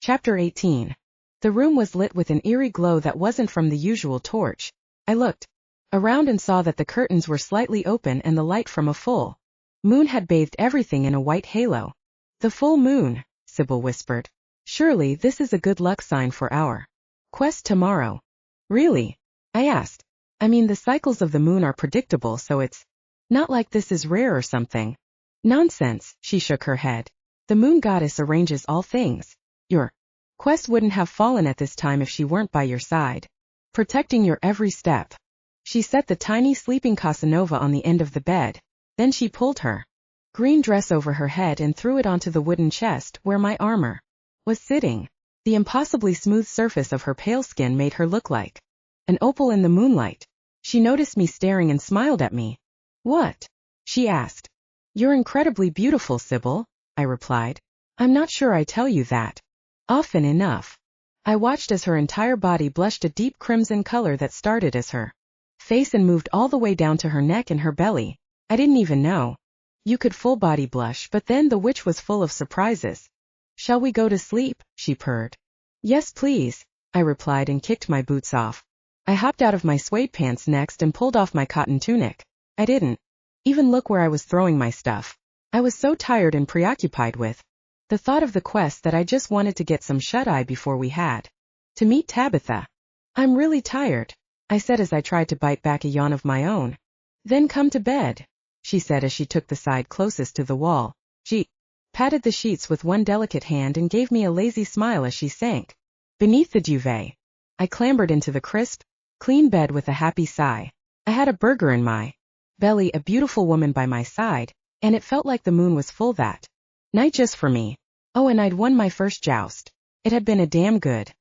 Chapter 18. The room was lit with an eerie glow that wasn't from the usual torch. I looked around and saw that the curtains were slightly open and the light from a full moon had bathed everything in a white halo. The full moon, Sybil whispered. Surely this is a good luck sign for our quest tomorrow. Really? I asked. I mean, the cycles of the moon are predictable, so it's not like this is rare or something. Nonsense, she shook her head. The moon goddess arranges all things. Your quest wouldn't have fallen at this time if she weren't by your side, protecting your every step. She set the tiny sleeping Casanova on the end of the bed. Then she pulled her green dress over her head and threw it onto the wooden chest where my armor was sitting. The impossibly smooth surface of her pale skin made her look like an opal in the moonlight. She noticed me staring and smiled at me. What? She asked. You're incredibly beautiful, Sybil, I replied. I'm not sure I tell you that often enough. I watched as her entire body blushed a deep crimson color that started as her face and moved all the way down to her neck and her belly. I didn't even know you could full body blush, but then the witch was full of surprises. Shall we go to sleep? She purred. Yes, please, I replied and kicked my boots off. I hopped out of my suede pants next and pulled off my cotton tunic. I didn't even look where I was throwing my stuff. I was so tired and preoccupied with the thought of the quest that I just wanted to get some shut-eye before we had to meet Tabitha. I'm really tired, I said as I tried to bite back a yawn of my own. Then come to bed, she said as she took the side closest to the wall. She patted the sheets with one delicate hand and gave me a lazy smile as she sank beneath the duvet. I clambered into the crisp, clean bed with a happy sigh. I had a burger in my belly, a beautiful woman by my side, and it felt like the moon was full that night just for me. Oh, and I'd won my first joust. It had been a damn good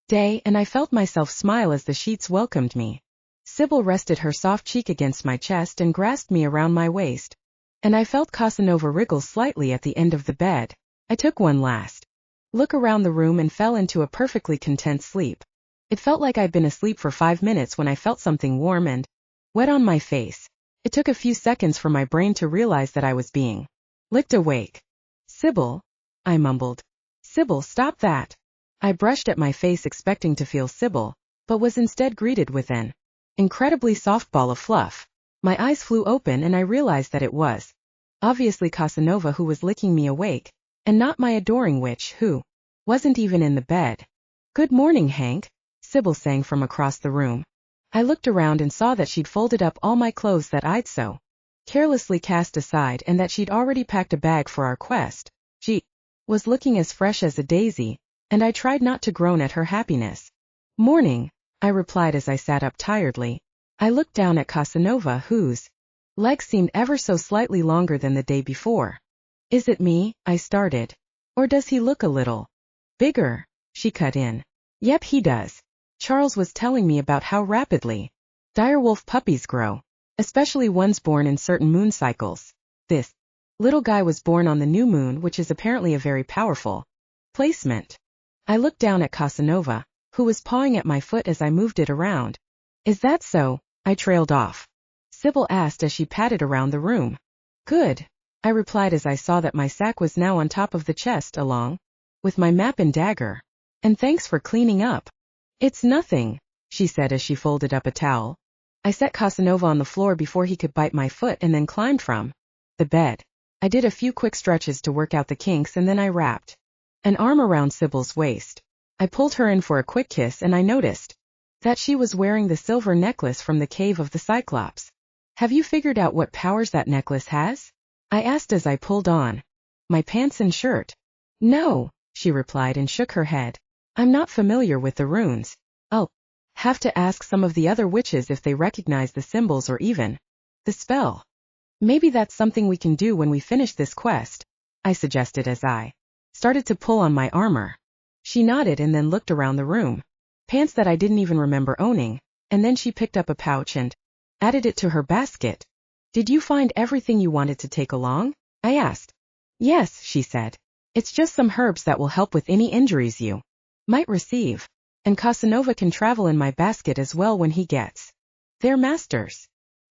day, and I felt myself smile as the sheets welcomed me. Sybil rested her soft cheek against my chest and grasped me around my waist, and I felt Casanova wriggle slightly at the end of the bed. I took one last look around the room and fell into a perfectly content sleep. It felt like I'd been asleep for 5 minutes when I felt something warm and wet on my face. It took a few seconds for my brain to realize that I was being licked awake. Sybil, I mumbled. Sybil, stop that. I brushed at my face expecting to feel Sybil, but was instead greeted with an incredibly soft ball of fluff. My eyes flew open and I realized that it was obviously Casanova who was licking me awake, and not my adoring witch who wasn't even in the bed. Good morning, Hank, Sybil sang from across the room. I looked around and saw that she'd folded up all my clothes that I'd so carelessly cast aside and that she'd already packed a bag for our quest. She was looking as fresh as a daisy, and I tried not to groan at her happiness. Morning, I replied as I sat up tiredly. I looked down at Casanova, whose legs seemed ever so slightly longer than the day before. Is it me? I started. Or does he look a little bigger? She cut in. Yep, he does. Charles was telling me about how rapidly direwolf puppies grow, especially ones born in certain moon cycles. This little guy was born on the new moon, which is apparently a very powerful placement. I looked down at Casanova, who was pawing at my foot as I moved it around. Is that so? I trailed off. Sybil asked as she patted around the room. Good, I replied as I saw that my sack was now on top of the chest along with my map and dagger. And thanks for cleaning up. It's nothing, she said as she folded up a towel. I set Casanova on the floor before he could bite my foot and then climbed from the bed. I did a few quick stretches to work out the kinks and then I wrapped an arm around Sybil's waist. I pulled her in for a quick kiss and I noticed that she was wearing the silver necklace from the Cave of the Cyclops. Have you figured out what powers that necklace has? I asked as I pulled on my pants and shirt. No, she replied and shook her head. I'm not familiar with the runes. I'll have to ask some of the other witches if they recognize the symbols or even the spell. Maybe that's something we can do when we finish this quest, I suggested as I started to pull on my armor. She nodded and then looked around the room. Pants that I didn't even remember owning, and then she picked up a pouch and added it to her basket. Did you find everything you wanted to take along? I asked. Yes, she said. It's just some herbs that will help with any injuries you might receive. And Casanova can travel in my basket as well when he gets their masters.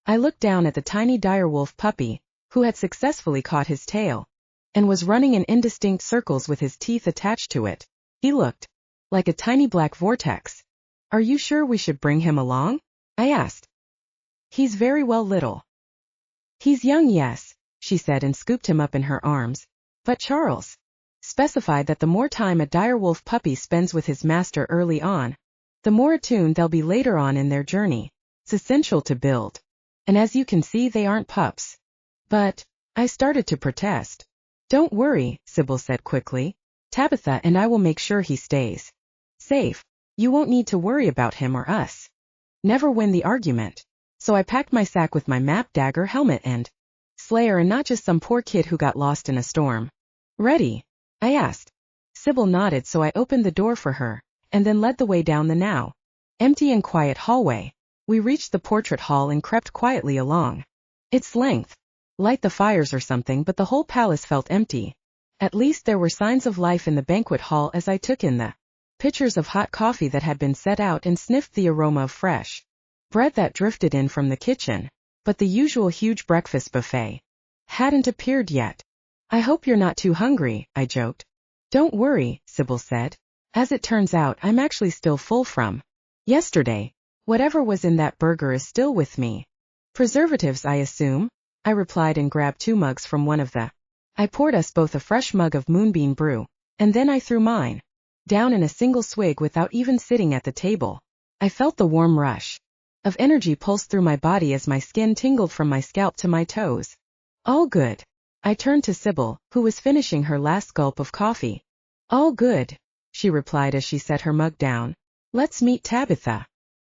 I looked down at the tiny direwolf puppy, who had successfully caught his tail, and was running in indistinct circles with his teeth attached to it. He looked like a tiny black vortex. Are you sure we should bring him along? I asked. He's very well little. He's young, yes, she said and scooped him up in her arms. But Charles specified that the more time a direwolf puppy spends with his master early on, the more attuned they'll be later on in their journey. It's essential to build. And as you can see, they aren't pups. But I started to protest. Don't worry, Sybil said quickly. Tabitha and I will make sure he stays safe. You won't need to worry about him or us. Never win the argument. So I packed my sack with my map, dagger, helmet, and slayer, and not just some poor kid who got lost in a storm. Ready? I asked. Sybil nodded, so I opened the door for her, and then led the way down the now empty and quiet hallway. We reached the portrait hall and crept quietly along its length. Light the fires or something, but the whole palace felt empty. At least there were signs of life in the banquet hall as I took in the pitchers of hot coffee that had been set out and sniffed the aroma of fresh bread that drifted in from the kitchen. But the usual huge breakfast buffet hadn't appeared yet. I hope you're not too hungry, I joked. Don't worry, Sybil said. As it turns out, I'm actually still full from yesterday. Whatever was in that burger is still with me. Preservatives, I assume? I replied and grabbed 2 mugs from one of the. I poured us both a fresh mug of moonbean brew, and then I threw mine down in a single swig without even sitting at the table. I felt the warm rush of energy pulse through my body as my skin tingled from my scalp to my toes. All good. I turned to Sybil, who was finishing her last gulp of coffee. All good, she replied as she set her mug down. Let's meet Tabitha.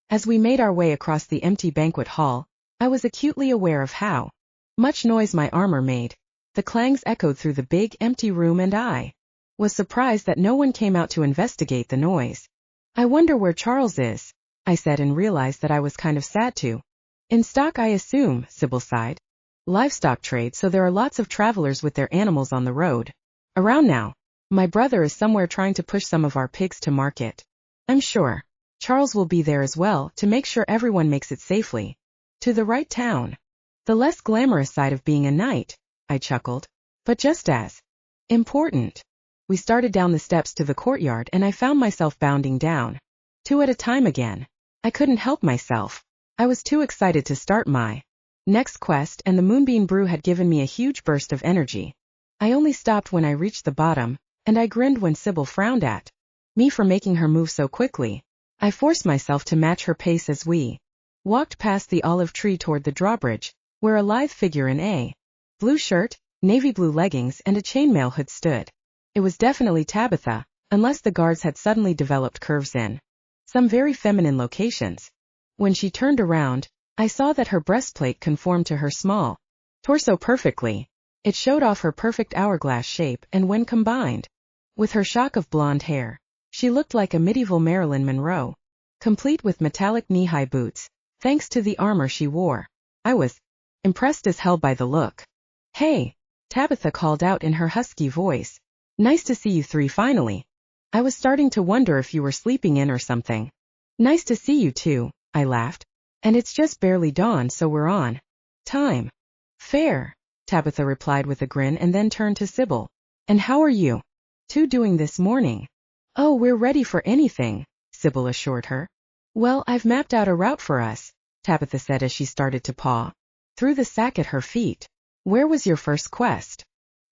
As we made our way across the empty banquet hall, I was acutely aware of how much noise my armor made. The clangs echoed through the big, empty room, and I was surprised that no one came out to investigate the noise. I wonder where Charles is, I said, and realized that I was kind of sad too. In stock, I assume, Sybil sighed. Livestock trade, so there are lots of travelers with their animals on the road around now. My brother is somewhere trying to push some of our pigs to market. I'm sure Charles will be there as well to make sure everyone makes it safely to the right town. The less glamorous side of being a knight, I chuckled, but just as important. We started down the steps to the courtyard, and I found myself bounding down 2 at a time again. I couldn't help myself. I was too excited to start my next quest, and the moonbean brew had given me a huge burst of energy. I only stopped when I reached the bottom, and I grinned when Sybil frowned at me for making her move so quickly. I forced myself to match her pace as we walked past the olive tree toward the drawbridge, where a lithe figure in a blue shirt, navy blue leggings, and a chainmail hood stood. It was definitely Tabitha, unless the guards had suddenly developed curves in some very feminine locations. When she turned around, I saw that her breastplate conformed to her small torso perfectly. It showed off her perfect hourglass shape, and when combined with her shock of blonde hair, she looked like a medieval Marilyn Monroe, complete with metallic knee-high boots, thanks to the armor she wore. I was impressed as hell by the look. Hey, Tabitha called out in her husky voice. Nice to see you 3 finally. I was starting to wonder if you were sleeping in or something. Nice to see you too, I laughed. And it's just barely dawn, so we're on time. Fair, Tabitha replied with a grin, and then turned to Sybil. And how are you 2 doing this morning? Oh, we're ready for anything, Sybil assured her. Well, I've mapped out a route for us, Tabitha said as she started to paw through the sack at her feet. Where was your first quest?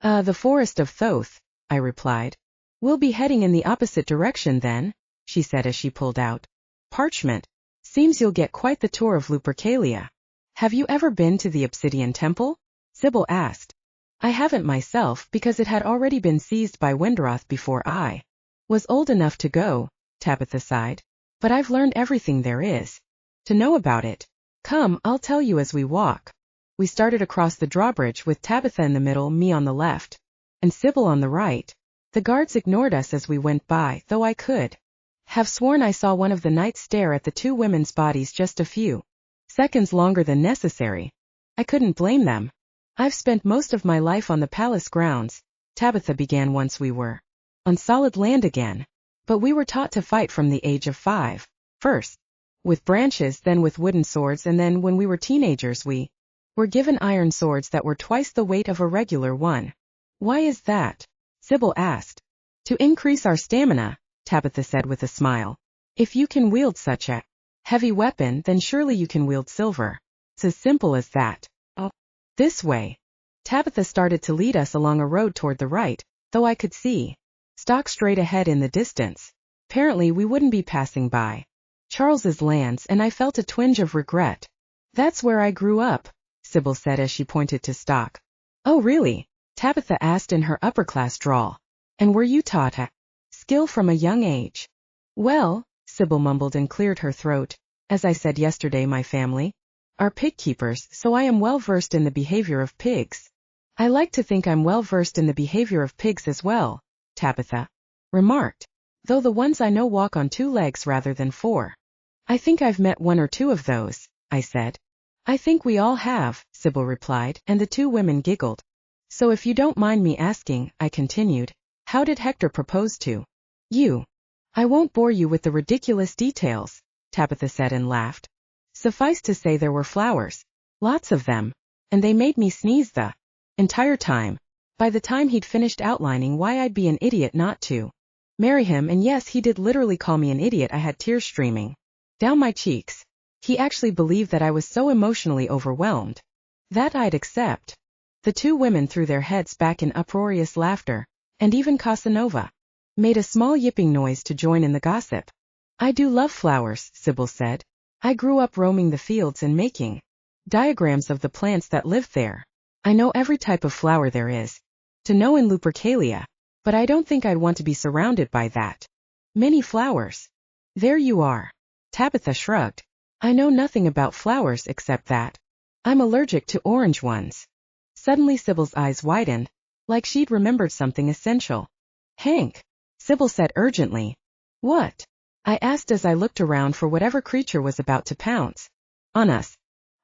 The Forest of Thoth, I replied. We'll be heading in the opposite direction then, she said as she pulled out parchment. Seems you'll get quite the tour of Lupercalia. Have you ever been to the Obsidian Temple? Sybil asked. I haven't myself, because it had already been seized by Windroth before I was old enough to go, Tabitha sighed. But I've learned everything there is to know about it. Come, I'll tell you as we walk. We started across the drawbridge with Tabitha in the middle, me on the left, and Sybil on the right. The guards ignored us as we went by, though I could have sworn I saw one of the knights stare at the 2 women's bodies just a few seconds longer than necessary. I couldn't blame them. I've spent most of my life on the palace grounds, Tabitha began, once we were on solid land again. But we were taught to fight from the age of 5. First with branches, then with wooden swords, and then when we were teenagers we were given iron swords that were twice the weight of a regular one. Why is that? Sybil asked. To increase our stamina, Tabitha said with a smile. If you can wield such a heavy weapon, then surely you can wield silver. It's as simple as that. Oh, this way. Tabitha started to lead us along a road toward the right, though I could see stock straight ahead in the distance. Apparently we wouldn't be passing by Charles's lands, and I felt a twinge of regret. That's where I grew up, Sybil said as she pointed to stock. Oh really? Tabitha asked in her upper-class drawl. And were you taught a skill from a young age? Well, Sybil mumbled and cleared her throat. As I said yesterday, my family are pig keepers, so I am well versed in the behavior of pigs. I like to think I'm well versed in the behavior of pigs as well, Tabitha remarked, though the ones I know walk on 2 legs rather than 4. I think I've met 1 or 2 of those, I said. I think we all have, Sybil replied, and the 2 women giggled. So if you don't mind me asking, I continued, how did Hector propose to you? I won't bore you with the ridiculous details, Tabitha said and laughed. Suffice to say there were flowers. Lots of them. And they made me sneeze the entire time. By the time he'd finished outlining why I'd be an idiot not to marry him, and yes, he did literally call me an idiot, I had tears streaming down my cheeks. He actually believed that I was so emotionally overwhelmed that I'd accept. The 2 women threw their heads back in uproarious laughter, and even Casanova made a small yipping noise to join in the gossip. I do love flowers, Sybil said. I grew up roaming the fields and making diagrams of the plants that live there. I know every type of flower there is to know in Lupercalia, but I don't think I'd want to be surrounded by that many flowers. There you are. Tabitha shrugged. I know nothing about flowers except that I'm allergic to orange ones. Suddenly Sybil's eyes widened, like she'd remembered something essential. Hank, Sybil said urgently. What? I asked as I looked around for whatever creature was about to pounce on us.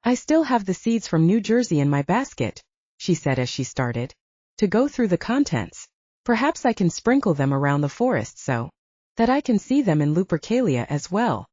I still have the seeds from New Jersey in my basket, she said as she started to go through the contents. Perhaps I can sprinkle them around the forest so that I can see them in Lupercalia as well.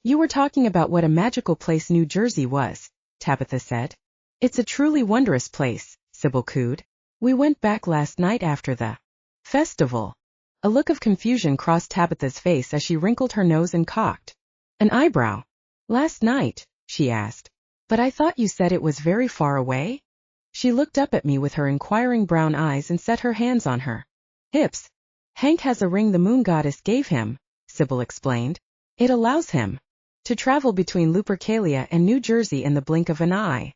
You were talking about what a magical place New Jersey was, Tabitha said. It's a truly wondrous place, Sybil cooed. We went back last night after the festival. A look of confusion crossed Tabitha's face as she wrinkled her nose and cocked an eyebrow. Last night, she asked. But I thought you said it was very far away? She looked up at me with her inquiring brown eyes and set her hands on her hips. Hank has a ring the moon goddess gave him, Sybil explained. It allows him to travel between Lupercalia and New Jersey in the blink of an eye.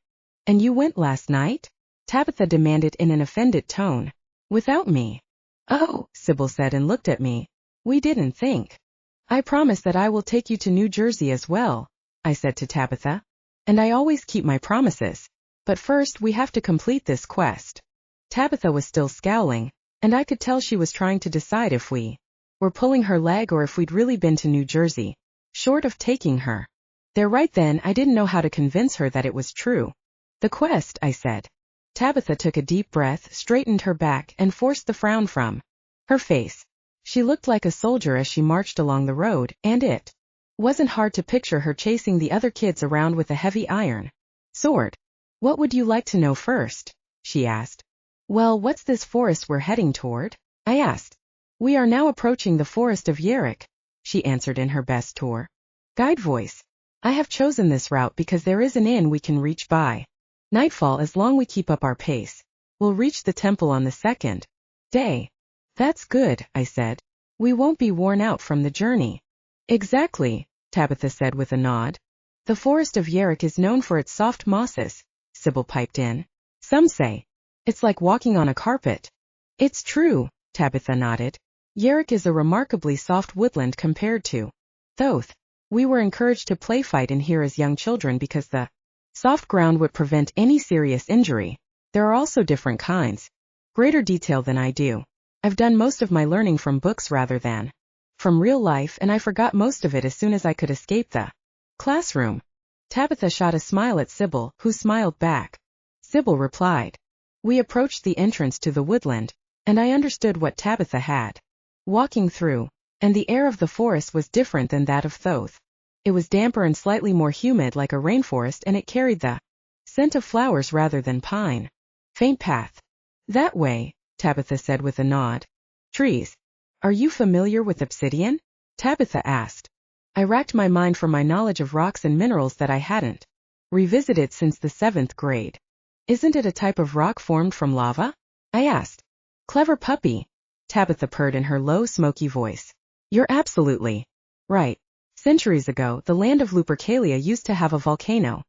And you went last night? Tabitha demanded in an offended tone. Without me? Oh, Sybil said and looked at me. We didn't think. I promise that I will take you to New Jersey as well, I said to Tabitha. And I always keep my promises. But first we have to complete this quest. Tabitha was still scowling, and I could tell she was trying to decide if we were pulling her leg or if we'd really been to New Jersey, short of taking her there right then. I didn't know how to convince her that it was true. The quest, I said. Tabitha took a deep breath, straightened her back, and forced the frown from her face. She looked like a soldier as she marched along the road, and it wasn't hard to picture her chasing the other kids around with a heavy iron sword. What would you like to know first? She asked. Well, what's this forest we're heading toward? I asked. We are now approaching the forest of Yerrick, she answered in her best tour guide voice. I have chosen this route because there is an inn we can reach by nightfall as long we keep up our pace. We'll reach the temple on the 2nd day. That's good, I said. We won't be worn out from the journey. Exactly, Tabitha said with a nod. The forest of Yerrick is known for its soft mosses, Sybil piped in. Some say it's like walking on a carpet. It's true, Tabitha nodded. Yerrick is a remarkably soft woodland compared to Thoth. We were encouraged to play fight in here as young children because the soft ground would prevent any serious injury. There are also different kinds. Greater detail than I do. I've done most of my learning from books rather than from real life, and I forgot most of it as soon as I could escape the classroom. Tabitha shot a smile at Sybil, who smiled back. Sybil replied. We approached the entrance to the woodland, and I understood what Tabitha had walking through, and the air of the forest was different than that of Thoth. It was damper and slightly more humid like a rainforest, and it carried the scent of flowers rather than pine. Faint path. That way, Tabitha said with a nod. Trees. Are you familiar with obsidian? Tabitha asked. I racked my mind for my knowledge of rocks and minerals that I hadn't revisited since the 7th grade. Isn't it a type of rock formed from lava? I asked. Clever puppy, Tabitha purred in her low, smoky voice. You're absolutely right. Centuries ago, the land of Lupercalia used to have a volcano.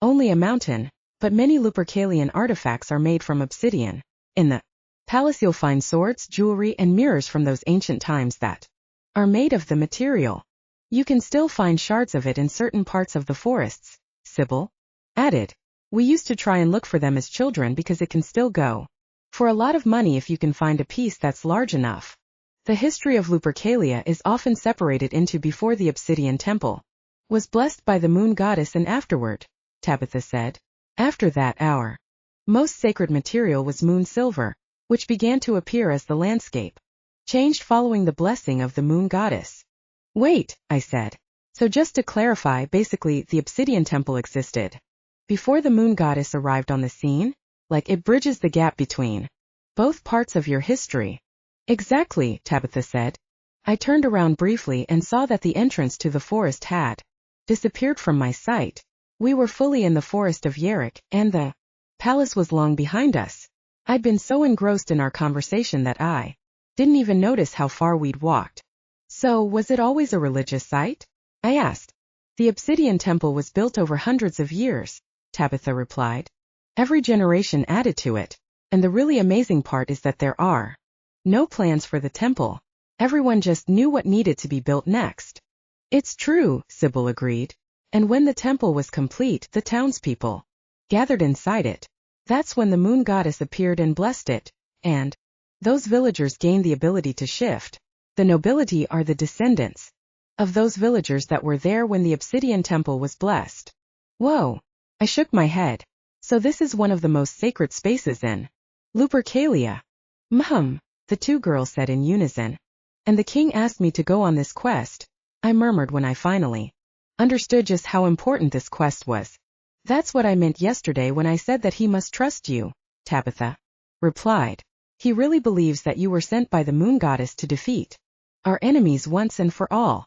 Only a mountain, but many Lupercalian artifacts are made from obsidian. In the palace you'll find swords, jewelry, and mirrors from those ancient times that are made of the material. You can still find shards of it in certain parts of the forests, Sybil added. We used to try and look for them as children because it can still go for a lot of money if you can find a piece that's large enough. The history of Lupercalia is often separated into before the obsidian temple was blessed by the moon goddess and afterward, Tabitha said. After that our most sacred material was moon silver, which began to appear as the landscape changed following the blessing of the moon goddess. Wait, I said. So just to clarify, basically the obsidian temple existed before the moon goddess arrived on the scene? Like it bridges the gap between both parts of your history. Exactly, Tabitha said. I turned around briefly and saw that the entrance to the forest had disappeared from my sight. We were fully in the forest of Yerrick, and the palace was long behind us. I'd been so engrossed in our conversation that I didn't even notice how far we'd walked. So, was it always a religious site? I asked. The obsidian temple was built over hundreds of years, Tabitha replied. Every generation added to it, and the really amazing part is that there are no plans for the temple. Everyone just knew what needed to be built next. It's true, Sybil agreed. And when the temple was complete, the townspeople gathered inside it. That's when the moon goddess appeared and blessed it, and those villagers gained the ability to shift. The nobility are the descendants of those villagers that were there when the obsidian temple was blessed. Whoa! I shook my head. So this is one of the most sacred spaces in Lupercalia. The 2 girls said in unison. And the king asked me to go on this quest, I murmured when I finally understood just how important this quest was. That's what I meant yesterday when I said that he must trust you, Tabitha replied. He really believes that you were sent by the moon goddess to defeat our enemies once and for all.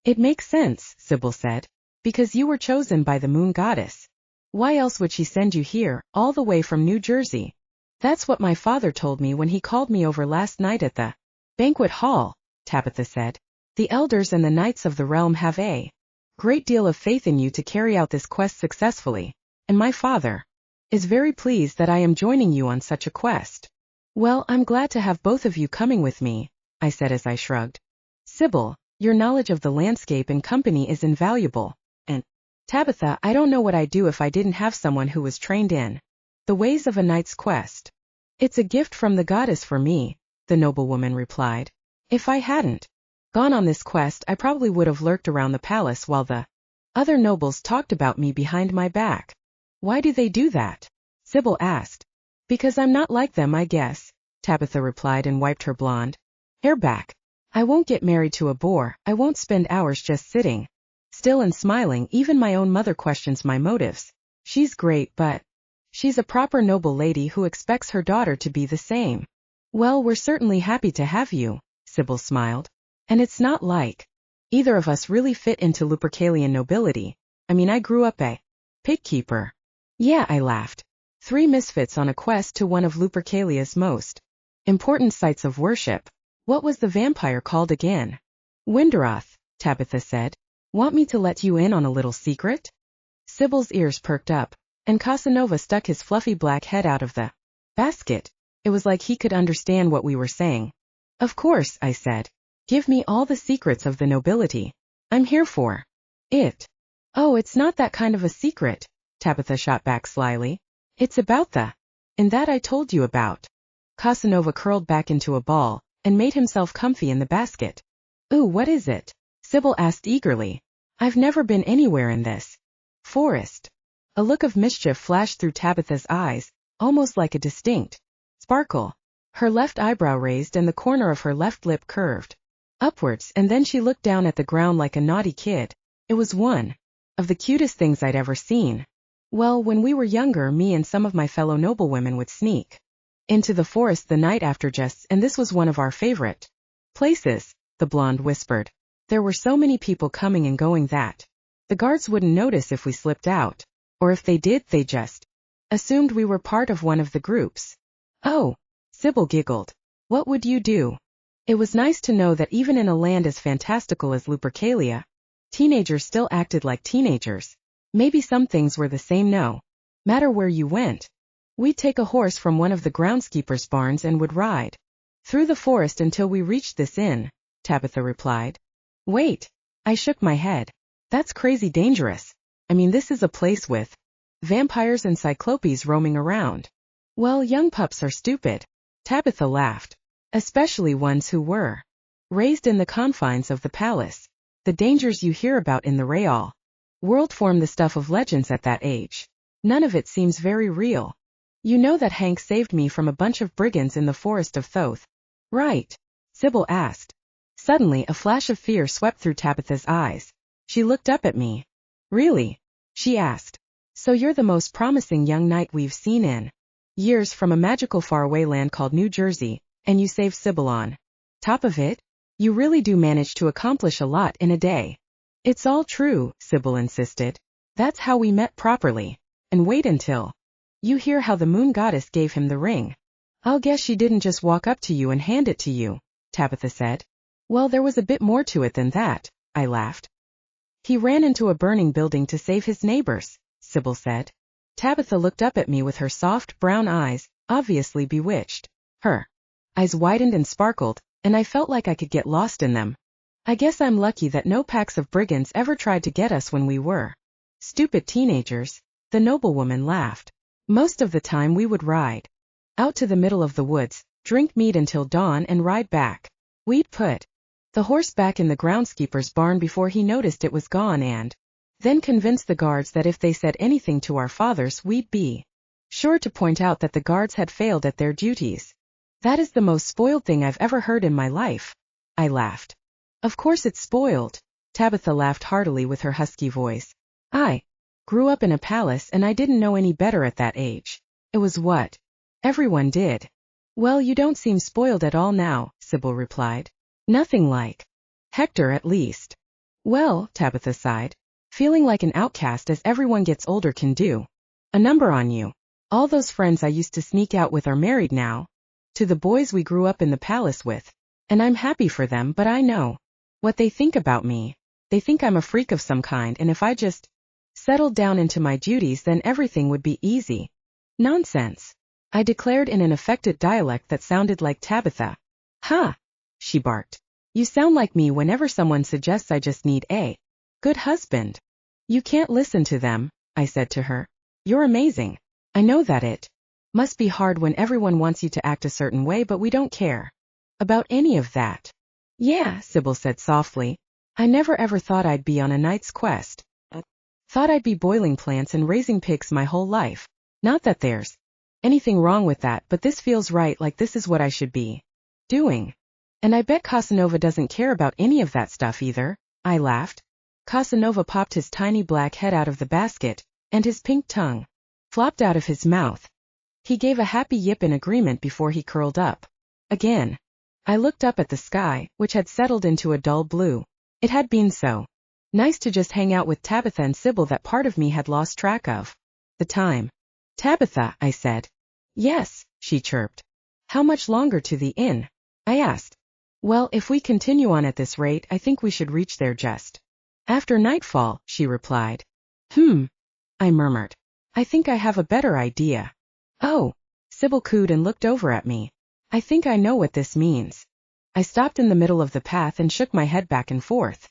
It makes sense, Sybil said, because you were chosen by the moon goddess. Why else would she send you here, all the way from New Jersey? That's what my father told me when he called me over last night at the banquet hall, Tabitha said. The elders and the knights of the realm have a great deal of faith in you to carry out this quest successfully, and my father is very pleased that I am joining you on such a quest. Well, I'm glad to have both of you coming with me, I said as I shrugged. Sybil, your knowledge of the landscape and company is invaluable, and Tabitha, I don't know what I'd do if I didn't have someone who was trained in the ways of a knight's quest. It's a gift from the goddess for me, the noblewoman replied. If I hadn't gone on this quest, I probably would have lurked around the palace while the other nobles talked about me behind my back. Why do they do that? Sybil asked. Because I'm not like them, I guess, Tabitha replied and wiped her blonde hair back. I won't get married to a bore. I won't spend hours just sitting still and smiling. Even my own mother questions my motives. She's great, but she's a proper noble lady who expects her daughter to be the same. Well, we're certainly happy to have you, Sybil smiled. And it's not like either of us really fit into Lupercalian nobility. I mean, I grew up a pig keeper. Yeah, I laughed. 3 misfits on a quest to one of Lupercalia's most important sites of worship. What was the vampire called again? Winderoth, Tabitha said. Want me to let you in on a little secret? Sybil's ears perked up, and Casanova stuck his fluffy black head out of the basket. It was like he could understand what we were saying. Of course, I said. Give me all the secrets of the nobility. I'm here for it. Oh, it's not that kind of a secret, Tabitha shot back slyly. It's about the in that I told you about. Casanova curled back into a ball and made himself comfy in the basket. Ooh, what is it? Sybil asked eagerly. I've never been anywhere in this forest. A look of mischief flashed through Tabitha's eyes, almost like a distinct sparkle. Her left eyebrow raised and the corner of her left lip curved upwards, and then she looked down at the ground like a naughty kid. It was one of the cutest things I'd ever seen. Well, when we were younger, me and some of my fellow noblewomen would sneak into the forest the night after and this was one of our favorite Places, the blonde whispered. There were so many people coming and going that the guards wouldn't notice if we slipped out. Or if they did, they just assumed we were part of one of the groups. Oh, Sybil giggled. What would you do? It was nice to know that even in a land as fantastical as Lupercalia, teenagers still acted like teenagers. Maybe some things were the same no matter where you went. We'd take a horse from one of the groundskeeper's barns and would ride through the forest until we reached this inn, Tabitha replied. Wait. I shook my head. That's crazy dangerous. I mean, this is a place with vampires and cyclopes roaming around. Well, young pups are stupid. Tabitha laughed. Especially ones who were raised in the confines of the palace. The dangers you hear about in the real world form the stuff of legends at that age. None of it seems very real. You know that Hank saved me from a bunch of brigands in the forest of Thoth, right? Sybil asked. Suddenly a flash of fear swept through Tabitha's eyes. She looked up at me. Really? She asked. So you're the most promising young knight we've seen in years from a magical faraway land called New Jersey, and you saved Sybil on top of it? You really do manage to accomplish a lot in a day. It's all true, Sybil insisted. That's how we met properly. And wait until you hear how the moon goddess gave him the ring. I'll guess she didn't just walk up to you and hand it to you, Tabitha said. Well, there was a bit more to it than that, I laughed. He ran into a burning building to save his neighbors, Sybil said. Tabitha looked up at me with her soft brown eyes, obviously bewitched. Her eyes widened and sparkled, and I felt like I could get lost in them. I guess I'm lucky that no packs of brigands ever tried to get us when we were stupid teenagers. The noblewoman laughed. Most of the time we would ride out to the middle of the woods, drink mead until dawn and ride back. We'd put the horse back in the groundskeeper's barn before he noticed it was gone and then convince the guards that if they said anything to our fathers we'd be sure to point out that the guards had failed at their duties. That is the most spoiled thing I've ever heard in my life. I laughed. Of course it's spoiled. Tabitha laughed heartily with her husky voice. I grew up in a palace and I didn't know any better at that age. It was what everyone did. Well, you don't seem spoiled at all now, Sybil replied. Nothing like Hector, at least. Well, Tabitha sighed. Feeling like an outcast as everyone gets older can do a number on you. All those friends I used to sneak out with are married now to the boys we grew up in the palace with. And I'm happy for them, but I know what they think about me. They think I'm a freak of some kind, and if I just settled down into my duties then everything would be easy. Nonsense, I declared in an affected dialect that sounded like Tabitha. Huh, she barked. You sound like me whenever someone suggests I just need a good husband. You can't listen to them, I said to her. You're amazing. I know that it must be hard when everyone wants you to act a certain way, but we don't care about any of that. Yeah, Sybil said softly. I never ever thought I'd be on a knight's quest. Thought I'd be boiling plants and raising pigs my whole life. Not that there's anything wrong with that, but this feels right, like this is what I should be doing. And I bet Casanova doesn't care about any of that stuff either, I laughed. Casanova popped his tiny black head out of the basket, and his pink tongue flopped out of his mouth. He gave a happy yip in agreement before he curled up again. I looked up at the sky, which had settled into a dull blue. It had been so nice to just hang out with Tabitha and Sybil that part of me had lost track of the time. Tabitha, I said. Yes, she chirped. How much longer to the inn? I asked. Well, if we continue on at this rate, I think we should reach there just after nightfall, she replied. I murmured. I think I have a better idea. Oh, Sybil cooed and looked over at me. I think I know what this means. I stopped in the middle of the path and shook my head back and forth.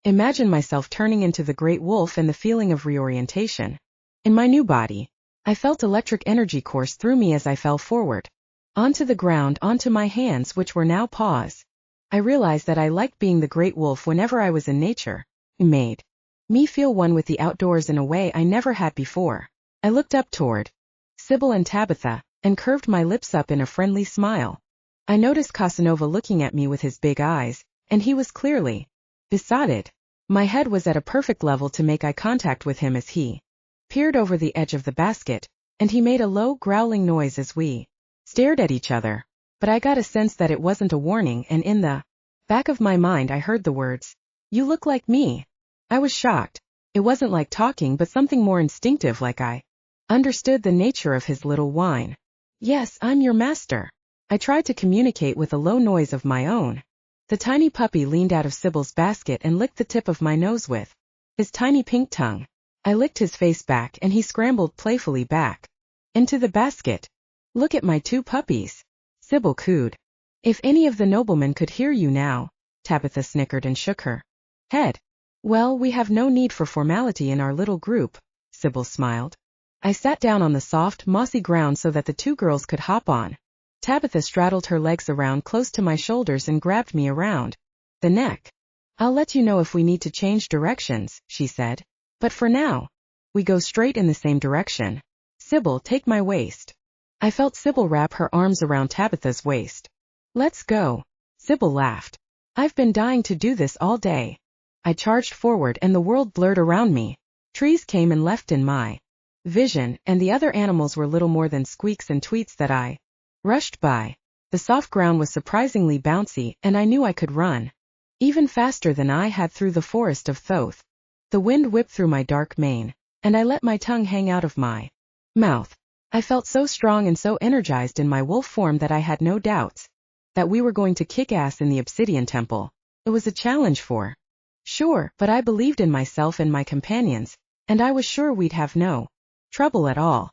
Imagine myself turning into the great wolf and the feeling of reorientation in my new body. I felt electric energy course through me as I fell forward, onto the ground, onto my hands, which were now paws. I realized that I liked being the great wolf whenever I was in nature. It made me feel one with the outdoors in a way I never had before. I looked up toward Sybil and Tabitha, and curved my lips up in a friendly smile. I noticed Casanova looking at me with his big eyes, and he was clearly besotted. My head was at a perfect level to make eye contact with him as he peered over the edge of the basket, and he made a low growling noise as we stared at each other. but I got a sense that it wasn't a warning, and in the back of my mind I heard the words, "You look like me." I was shocked. It wasn't like talking, but something more instinctive, like I understood the nature of his little whine. "Yes, I'm your master." I tried to communicate with a low noise of my own. The tiny puppy leaned out of Sybil's basket and licked the tip of my nose with his tiny pink tongue. I licked his face back and he scrambled playfully back into the basket. "Look at my two puppies," Sybil cooed. "If any of the noblemen could hear you now." Tabitha snickered and shook her head. "Well, we have no need for formality in our little group," Sybil smiled. I sat down on the soft, mossy ground so that the two girls could hop on. Tabitha straddled her legs around close to my shoulders and grabbed me around the neck. "I'll let you know if we need to change directions," she said. "But for now, we go straight in the same direction. Sybil, take my waist." I felt Sybil wrap her arms around Tabitha's waist. "Let's go." Sybil laughed. "I've been dying to do this all day." I charged forward and the world blurred around me. Trees came and left in my vision, and the other animals were little more than squeaks and tweets that I rushed by. The soft ground was surprisingly bouncy, and I knew I could run even faster than I had through the forest of Thoth. The wind whipped through my dark mane, and I let my tongue hang out of my mouth. I felt so strong and so energized in my wolf form that I had no doubts that we were going to kick ass in the Obsidian Temple. It was a challenge for sure, but I believed in myself and my companions, and I was sure we'd have no trouble at all.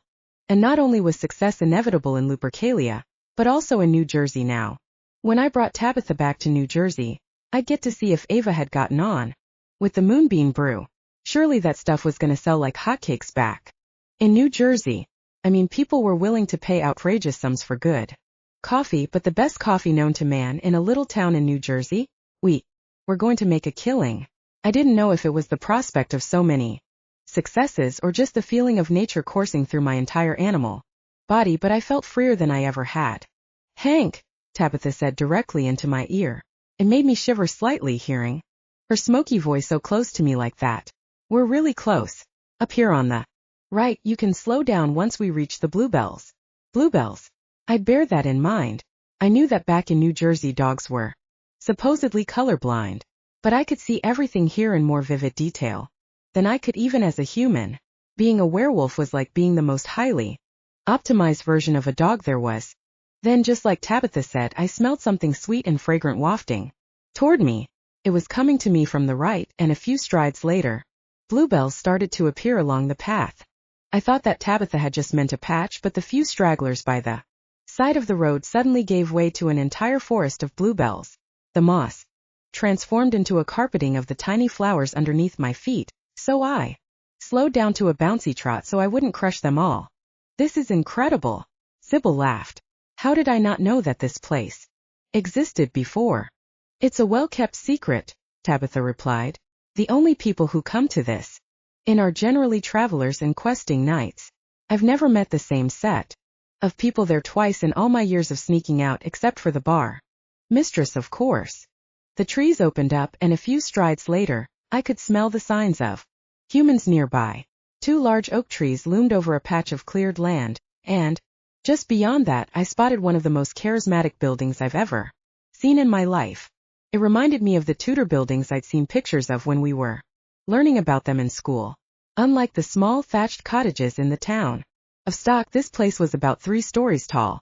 And not only was success inevitable in Lupercalia, but also in New Jersey now. When I brought Tabitha back to New Jersey, I'd get to see if Ava had gotten on with the moonbeam brew. Surely that stuff was going to sell like hotcakes back in New Jersey. I mean, people were willing to pay outrageous sums for good coffee, but the best coffee known to man in a little town in New Jersey? We were going to make a killing. I didn't know if it was the prospect of so many successes or just the feeling of nature coursing through my entire animal body, but I felt freer than I ever had. "Hank," Tabitha said directly into my ear. It made me shiver slightly hearing her smoky voice so close to me like that. "We're really close. Up here on the right, you can slow down once we reach the bluebells." Bluebells. I'd bear that in mind. I knew that back in New Jersey dogs were supposedly colorblind, but I could see everything here in more vivid detail than I could even as a human. Being a werewolf was like being the most highly optimized version of a dog there was. Then, just like Tabitha said, I smelled something sweet and fragrant wafting toward me. It was coming to me from the right, and a few strides later, bluebells started to appear along the path. I thought that Tabitha had just meant a patch, but the few stragglers by the side of the road suddenly gave way to an entire forest of bluebells. The moss transformed into a carpeting of the tiny flowers underneath my feet, so I slowed down to a bouncy trot so I wouldn't crush them all. "This is incredible," Sybil laughed. "How did I not know that this place existed before?" "It's a well-kept secret," Tabitha replied. "The only people who come to this inn are generally travelers and questing knights. I've never met the same set of people there twice in all my years of sneaking out except for the bar mistress, of course." The trees opened up, and a few strides later, I could smell the signs of humans nearby. 2 large oak trees loomed over a patch of cleared land, and just beyond that I spotted one of the most charismatic buildings I've ever seen in my life. It reminded me of the Tudor buildings I'd seen pictures of when we were learning about them in school. Unlike the small thatched cottages in the town of Stock, this place was about 3 stories tall.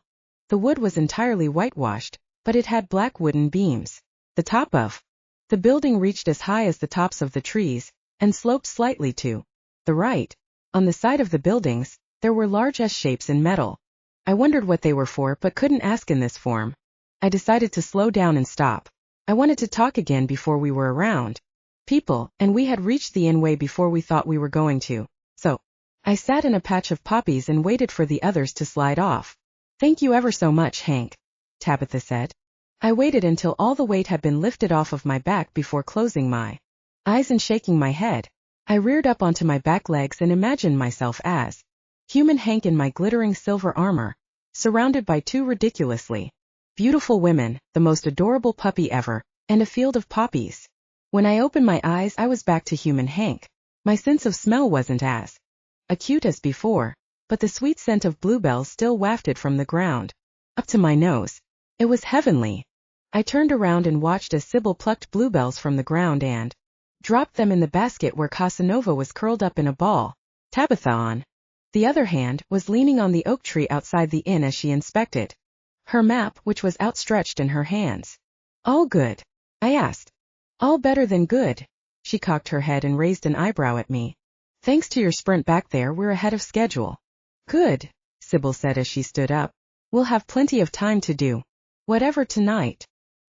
The wood was entirely whitewashed, but it had black wooden beams. The top of the building reached as high as the tops of the trees, and sloped slightly to the right. On the side of the buildings, there were large S-shapes in metal. I wondered what they were for, but couldn't ask in this form. I decided to slow down and stop. I wanted to talk again before we were around people, and we had reached the inn way before we thought we were going to. So I sat in a patch of poppies and waited for the others to slide off. "Thank you ever so much, Hank," Tabitha said. I waited until all the weight had been lifted off of my back before closing my eyes and shaking my head. I reared up onto my back legs and imagined myself as human Hank in my glittering silver armor, surrounded by 2 ridiculously beautiful women, the most adorable puppy ever, and a field of poppies. When I opened my eyes, I was back to human Hank. My sense of smell wasn't as acute as before, but the sweet scent of bluebells still wafted from the ground up to my nose. It was heavenly. I turned around and watched as Sybil plucked bluebells from the ground and dropped them in the basket where Casanova was curled up in a ball. Tabitha, on the other hand, was leaning on the oak tree outside the inn as she inspected her map, which was outstretched in her hands. All good? I asked. All better than good. She cocked her head and raised an eyebrow at me. Thanks to your sprint back there, we're ahead of schedule. Good, Sybil said as she stood up. We'll have plenty of time to do whatever tonight.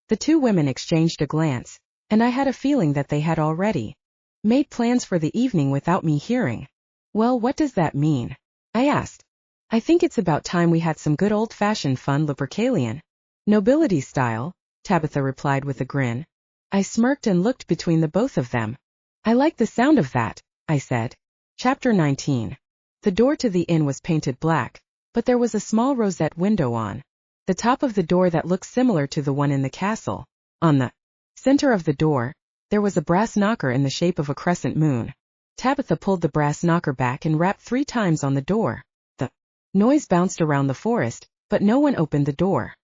The two women exchanged a glance, and I had a feeling that they had already made plans for the evening without me hearing. Well, what does that mean? I asked. I think it's about time we had some good old-fashioned fun, Lupercalian nobility style, Tabitha replied with a grin. I smirked and looked between the both of them. I like the sound of that, I said. Chapter 19. The door to the inn was painted black, but there was a small rosette window on the top of the door that looked similar to the one in the castle. On the center of the door, there was a brass knocker in the shape of a crescent moon. Tabitha pulled the brass knocker back and rapped 3 times on the door. The noise bounced around the forest, but no one opened the door.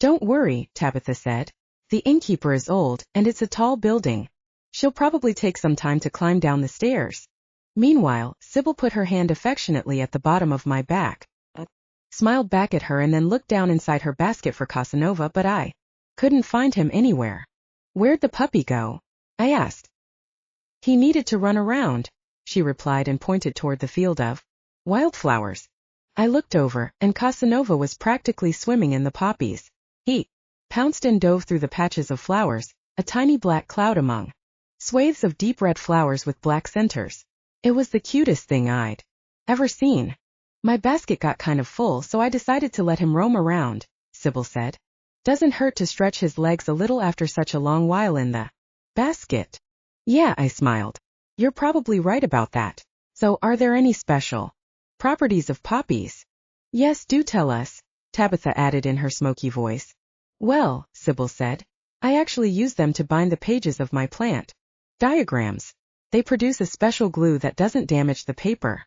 Don't worry, Tabitha said. The innkeeper is old, and it's a tall building. She'll probably take some time to climb down the stairs. Meanwhile, Sybil put her hand affectionately at the bottom of my back, smiled back at her and then looked down inside her basket for Casanova, but I couldn't find him anywhere. Where'd the puppy go? I asked. He needed to run around, she replied and pointed toward the field of wildflowers. I looked over, and Casanova was practically swimming in the poppies. He pounced and dove through the patches of flowers, a tiny black cloud among swathes of deep red flowers with black centers. It was the cutest thing I'd ever seen. My basket got kind of full, so I decided to let him roam around, Sybil said. Doesn't hurt to stretch his legs a little after such a long while in the basket. Yeah, I smiled. You're probably right about that. So, are there any special properties of poppies? Yes, do tell us, Tabitha added in her smoky voice. Well, Sybil said, I actually use them to bind the pages of my plant diagrams. They produce a special glue that doesn't damage the paper.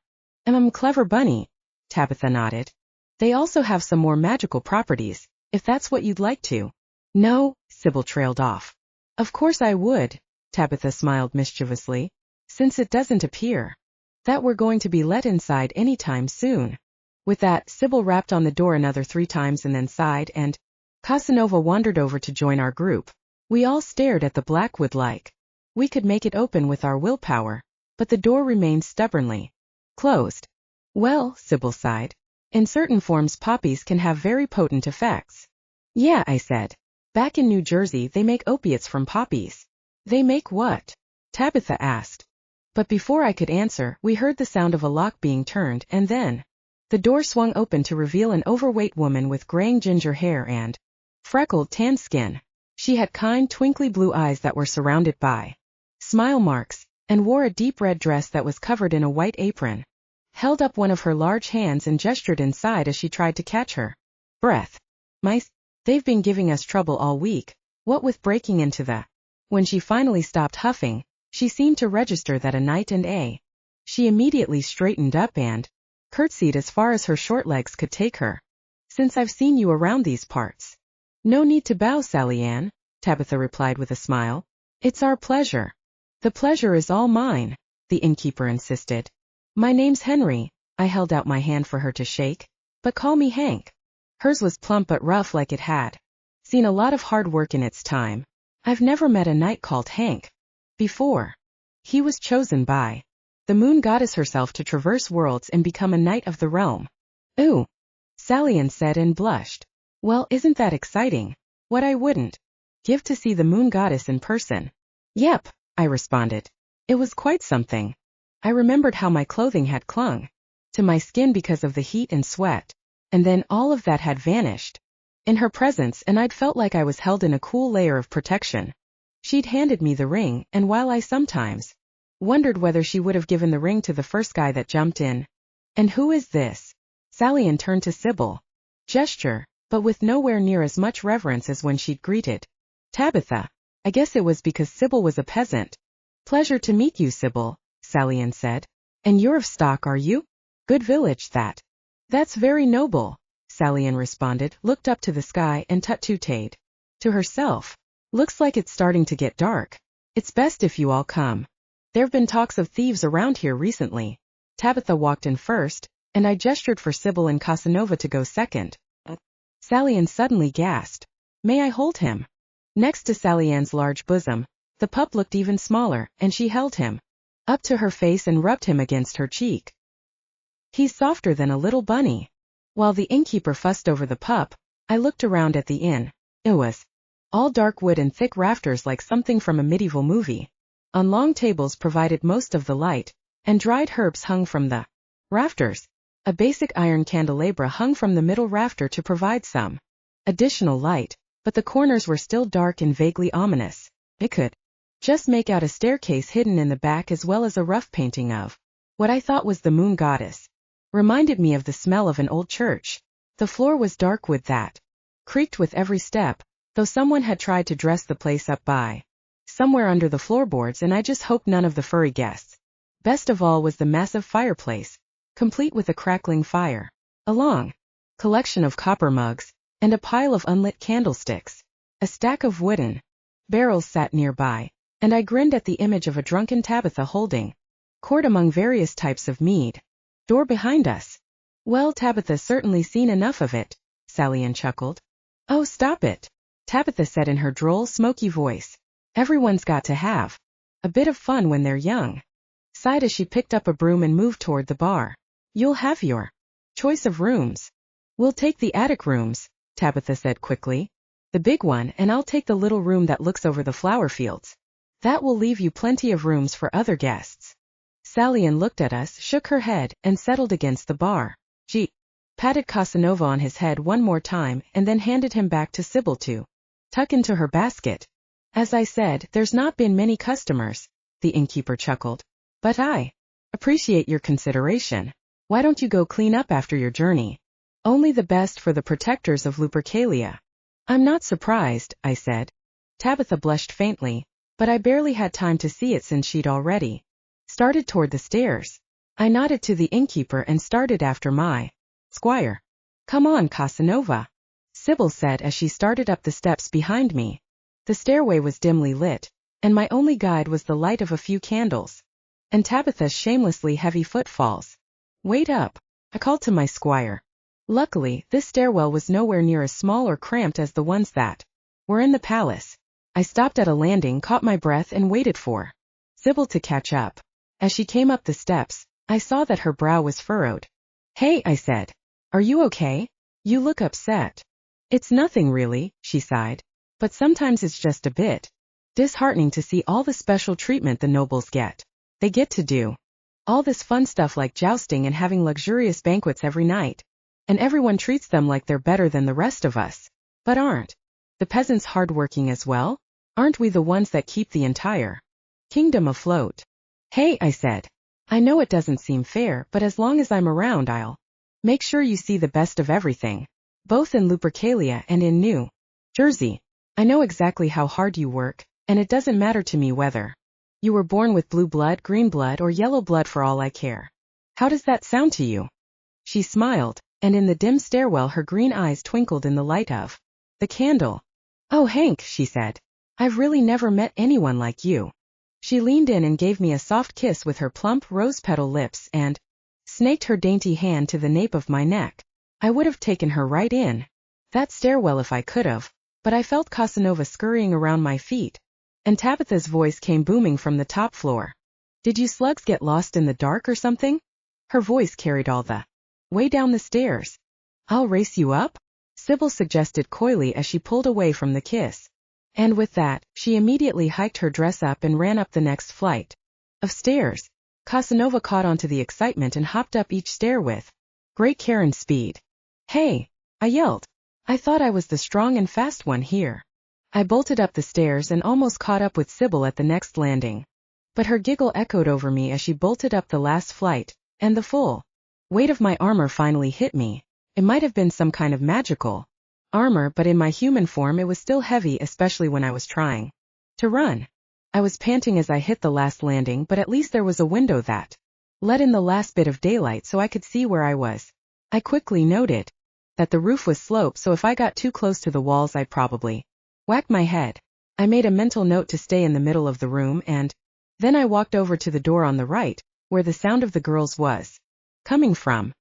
Clever bunny, Tabitha nodded. They also have some more magical properties, if that's what you'd like to. No, Sybil trailed off. Of course I would, Tabitha smiled mischievously, since it doesn't appear that we're going to be let inside any time soon. With that, Sybil rapped on the door another 3 times and then sighed, and Casanova wandered over to join our group. We all stared at the blackwood like we could make it open with our willpower, but the door remained stubbornly closed. Well, Sybil sighed. In certain forms poppies can have very potent effects. Yeah, I said. Back in New Jersey they make opiates from poppies. They make what? Tabitha asked. But before I could answer, we heard the sound of a lock being turned, and then the door swung open to reveal an overweight woman with graying ginger hair and freckled tan skin. She had kind, twinkly blue eyes that were surrounded by smile marks, and wore a deep red dress that was covered in a white apron. Held up one of her large hands and gestured inside as she tried to catch her breath. Mice, they've been giving us trouble all week, what with breaking into the... When she finally stopped huffing, she seemed to register that a night and a... She immediately straightened up and curtsied as far as her short legs could take her. Since I've seen you around these parts. No need to bow, Sally Ann, Tabitha replied with a smile. It's our pleasure. The pleasure is all mine, the innkeeper insisted. My name's Henry, I held out my hand for her to shake, but call me Hank. Hers was plump but rough like it had seen a lot of hard work in its time. I've never met a knight called Hank before. He was chosen by the moon goddess herself to traverse worlds and become a knight of the realm. Ooh, Sally Ann said and blushed. Well, isn't that exciting? What I wouldn't give to see the moon goddess in person. Yep, I responded. It was quite something. I remembered how my clothing had clung to my skin because of the heat and sweat, and then all of that had vanished in her presence, and I'd felt like I was held in a cool layer of protection. She'd handed me the ring, and while I sometimes wondered whether she would have given the ring to the first guy that jumped in. And who is this? Sally Ann turned to Sybil. Gesture, but with nowhere near as much reverence as when she'd greeted Tabitha. I guess it was because Sybil was a peasant. Pleasure to meet you, Sybil, Sally Ann said. And you're of stock, are you? Good village, that. That's very noble, Sally-Ann responded, looked up to the sky and tut-tutted to herself. Looks like it's starting to get dark. It's best if you all come. There've been talks of thieves around here recently. Tabitha walked in first, and I gestured for Sybil and Casanova to go second. Sally-Ann suddenly gasped. May I hold him? Next to Sally-Ann's large bosom, the pup looked even smaller, and she held him up to her face and rubbed him against her cheek. He's softer than a little bunny. While the innkeeper fussed over the pup, I looked around at the inn. It was all dark wood and thick rafters like something from a medieval movie. On long tables provided most of the light, and dried herbs hung from the rafters. A basic iron candelabra hung from the middle rafter to provide some additional light, but the corners were still dark and vaguely ominous. I could just make out a staircase hidden in the back as well as a rough painting of what I thought was the moon goddess. Reminded me of the smell of an old church. The floor was dark wood that creaked with every step, though someone had tried to dress the place up by somewhere under the floorboards, and I just hoped none of the furry guests. Best of all was the massive fireplace, complete with a crackling fire, a long collection of copper mugs, and a pile of unlit candlesticks. A stack of wooden barrels sat nearby, and I grinned at the image of a drunken Tabitha holding court among various types of mead. Door behind us. Well, Tabitha's certainly seen enough of it, Sally-Ann chuckled. Oh, stop it, Tabitha said in her droll, smoky voice. Everyone's got to have a bit of fun when they're young. Sighed as she picked up a broom and moved toward the bar. You'll have your choice of rooms. We'll take the attic rooms, Tabitha said quickly. The big one, and I'll take the little room that looks over the flower fields. That will leave you plenty of rooms for other guests. Sally-Ann looked at us, shook her head, and settled against the bar. She patted Casanova on his head one more time and then handed him back to Sybil to tuck into her basket. As I said, there's not been many customers, the innkeeper chuckled. But I appreciate your consideration. Why don't you go clean up after your journey? Only the best for the protectors of Lupercalia. I'm not surprised, I said. Tabitha blushed faintly, but I barely had time to see it since she'd already started toward the stairs. I nodded to the innkeeper and started after my squire. Come on, Casanova, Sybil said as she started up the steps behind me. The stairway was dimly lit, and my only guide was the light of a few candles, and Tabitha's shamelessly heavy footfalls. Wait up, I called to my squire. Luckily, this stairwell was nowhere near as small or cramped as the ones that were in the palace. I stopped at a landing, caught my breath, and waited for Sybil to catch up. As she came up the steps, I saw that her brow was furrowed. Hey, I said. Are you okay? You look upset. It's nothing really, she sighed. But sometimes it's just a bit disheartening to see all the special treatment the nobles get. They get to do all this fun stuff like jousting and having luxurious banquets every night. And everyone treats them like they're better than the rest of us. But aren't the peasants hardworking as well? Aren't we the ones that keep the entire kingdom afloat? Hey, I said. I know it doesn't seem fair, but as long as I'm around, I'll make sure you see the best of everything. Both in Lupercalia and in New Jersey. I know exactly how hard you work, and it doesn't matter to me whether you were born with blue blood, green blood, or yellow blood for all I care. How does that sound to you? She smiled, and in the dim stairwell her green eyes twinkled in the light of the candle. Oh, Hank, she said. I've really never met anyone like you. She leaned in and gave me a soft kiss with her plump rose-petal lips and snaked her dainty hand to the nape of my neck. I would have taken her right in that stairwell if I could have, but I felt Casanova scurrying around my feet, and Tabitha's voice came booming from the top floor. Did you slugs get lost in the dark or something? Her voice carried all the way down the stairs. I'll race you up, Sybil suggested coyly as she pulled away from the kiss. And with that, she immediately hiked her dress up and ran up the next flight of stairs. Casanova caught on to the excitement and hopped up each stair with great care and speed. Hey, I yelled. I thought I was the strong and fast one here. I bolted up the stairs and almost caught up with Sybil at the next landing. But her giggle echoed over me as she bolted up the last flight, and the full weight of my armor finally hit me. It might have been some kind of magical armor, but in my human form it was still heavy, especially when I was trying to run. I was panting as I hit the last landing, but at least there was a window that let in the last bit of daylight so I could see where I was. I quickly noted that the roof was sloped, so if I got too close to the walls I'd probably whack my head. I made a mental note to stay in the middle of the room, and then I walked over to the door on the right, where the sound of the girls was coming from.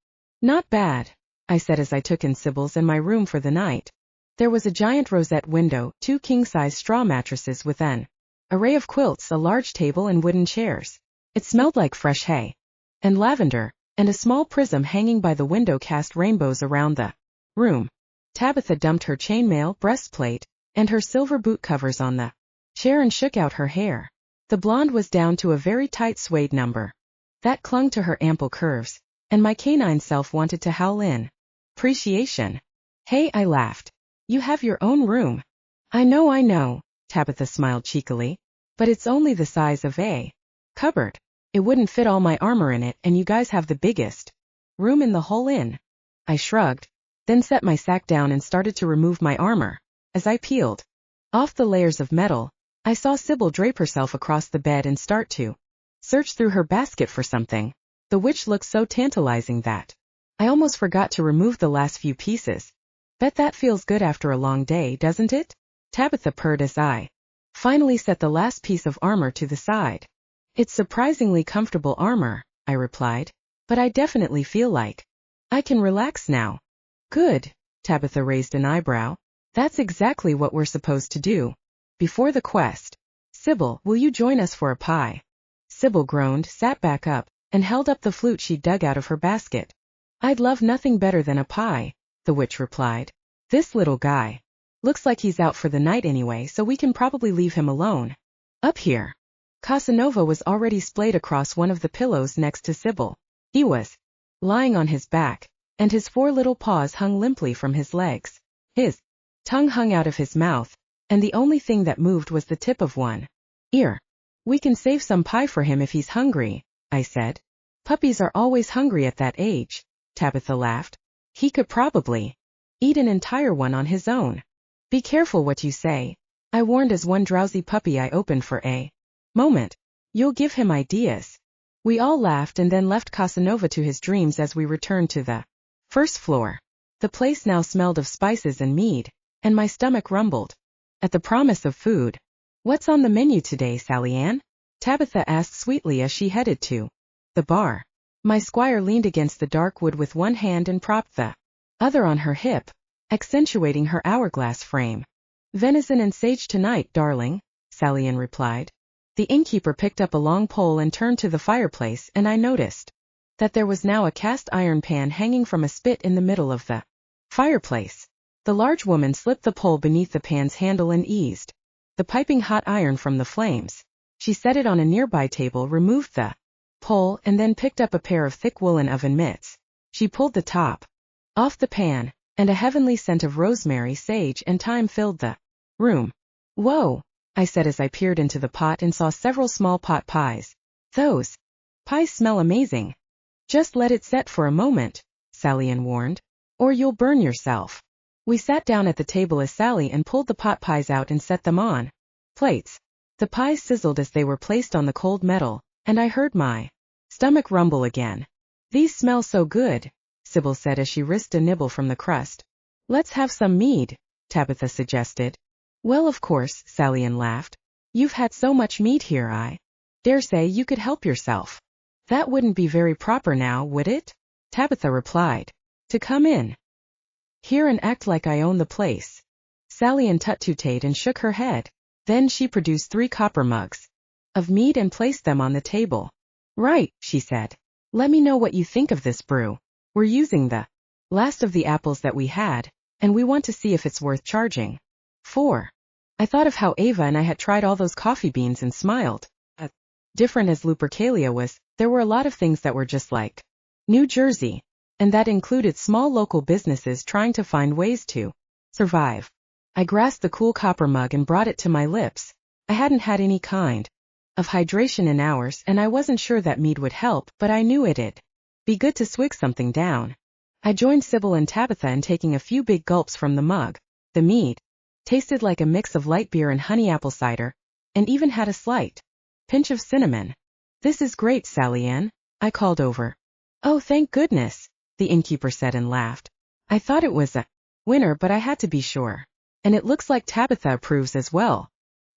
Not bad, I said as I took in Sybil's and my room for the night. There was a giant rosette window, 2 king-size straw mattresses with an array of quilts, a large table and wooden chairs. It smelled like fresh hay and lavender, and a small prism hanging by the window cast rainbows around the room. Tabitha dumped her chainmail, breastplate, and her silver boot covers on the chair and shook out her hair. The blonde was down to a very tight suede number that clung to her ample curves, and my canine self wanted to howl in appreciation. Hey, I laughed. You have your own room. I know, Tabitha smiled cheekily, but it's only the size of a cupboard. It wouldn't fit all my armor in it, and you guys have the biggest room in the whole inn. I shrugged, then set my sack down and started to remove my armor. As I peeled off the layers of metal, I saw Sybil drape herself across the bed and start to search through her basket for something. The witch looked so tantalizing that I almost forgot to remove the last few pieces. Bet that feels good after a long day, doesn't it? Tabitha purred as I finally set the last piece of armor to the side. It's surprisingly comfortable armor, I replied, but I definitely feel like I can relax now. Good, Tabitha raised an eyebrow. That's exactly what we're supposed to do before the quest. Sybil, will you join us for a pie? Sybil groaned, sat back up, and held up the flute she'd dug out of her basket. I'd love nothing better than a pie, the witch replied. This little guy looks like he's out for the night anyway, so we can probably leave him alone. Up here. Casanova was already splayed across one of the pillows next to Sybil. He was lying on his back, and his 4 little paws hung limply from his legs. His tongue hung out of his mouth, and the only thing that moved was the tip of one ear. We can save some pie for him if he's hungry, I said. Puppies are always hungry at that age, Tabitha laughed. He could probably eat an entire one on his own. Be careful what you say, I warned as one drowsy puppy I opened for a moment. You'll give him ideas. We all laughed and then left Casanova to his dreams as we returned to the first floor. The place now smelled of spices and mead, and my stomach rumbled at the promise of food. What's on the menu today, Sally Ann? Tabitha asked sweetly as she headed to the bar. My squire leaned against the dark wood with one hand and propped the other on her hip, accentuating her hourglass frame. Venison and sage tonight, darling, Sally Ann replied. The innkeeper picked up a long pole and turned to the fireplace, and I noticed that there was now a cast iron pan hanging from a spit in the middle of the fireplace. The large woman slipped the pole beneath the pan's handle and eased the piping hot iron from the flames. She set it on a nearby table, removed the pole, and then picked up a pair of thick woolen oven mitts. She pulled the top off the pan, and a heavenly scent of rosemary, sage, and thyme filled the room. Whoa, I said as I peered into the pot and saw several small pot pies. Those pies smell amazing. Just let it set for a moment, Sally Ann warned, or you'll burn yourself. We sat down at the table as Sally Ann pulled the pot pies out and set them on plates. The pies sizzled as they were placed on the cold metal, and I heard my stomach rumble again. These smell so good, Sybil said as she risked a nibble from the crust. Let's have some mead, Tabitha suggested. Well, of course, Sally Ann laughed. You've had so much mead here, I dare say you could help yourself. That wouldn't be very proper now, would it? Tabitha replied. To come in here and act like I own the place. Sally Ann tut-tutted and shook her head. Then she produced 3 copper mugs of mead and placed them on the table. Right, she said. Let me know what you think of this brew. We're using the last of the apples that we had, and we want to see if it's worth charging for. I thought of how Ava and I had tried all those coffee beans and smiled. Different as Lupercalia was, there were a lot of things that were just like New Jersey, and that included small local businesses trying to find ways to survive. I grasped the cool copper mug and brought it to my lips. I hadn't had any kind of hydration in hours, and I wasn't sure that mead would help, but I knew it'd be good to swig something down. I joined Sybil and Tabitha in taking a few big gulps from the mug. The mead tasted like a mix of light beer and honey apple cider, and even had a slight pinch of cinnamon. This is great, Sally Ann, I called over. Oh, thank goodness, the innkeeper said and laughed. I thought it was a winner, but I had to be sure. And it looks like Tabitha approves as well.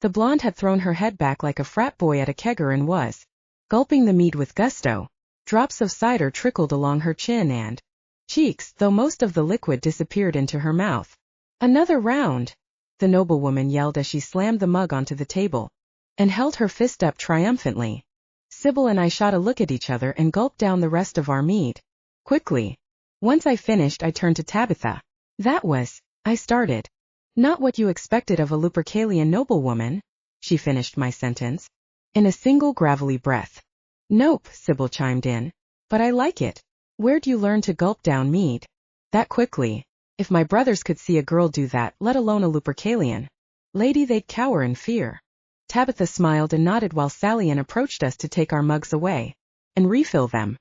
The blonde had thrown her head back like a frat boy at a kegger and was gulping the mead with gusto. Drops of cider trickled along her chin and cheeks, though most of the liquid disappeared into her mouth. Another round, the noblewoman yelled as she slammed the mug onto the table and held her fist up triumphantly. Sybil and I shot a look at each other and gulped down the rest of our mead quickly. Once I finished, I turned to Tabitha. That was, I started. Not what you expected of a Lupercalian noblewoman, she finished my sentence in a single gravelly breath. Nope, Sybil chimed in. But I like it. Where'd you learn to gulp down mead that quickly? If my brothers could see a girl do that, let alone a Lupercalian lady, they'd cower in fear. Tabitha smiled and nodded while Sallien approached us to take our mugs away and refill them.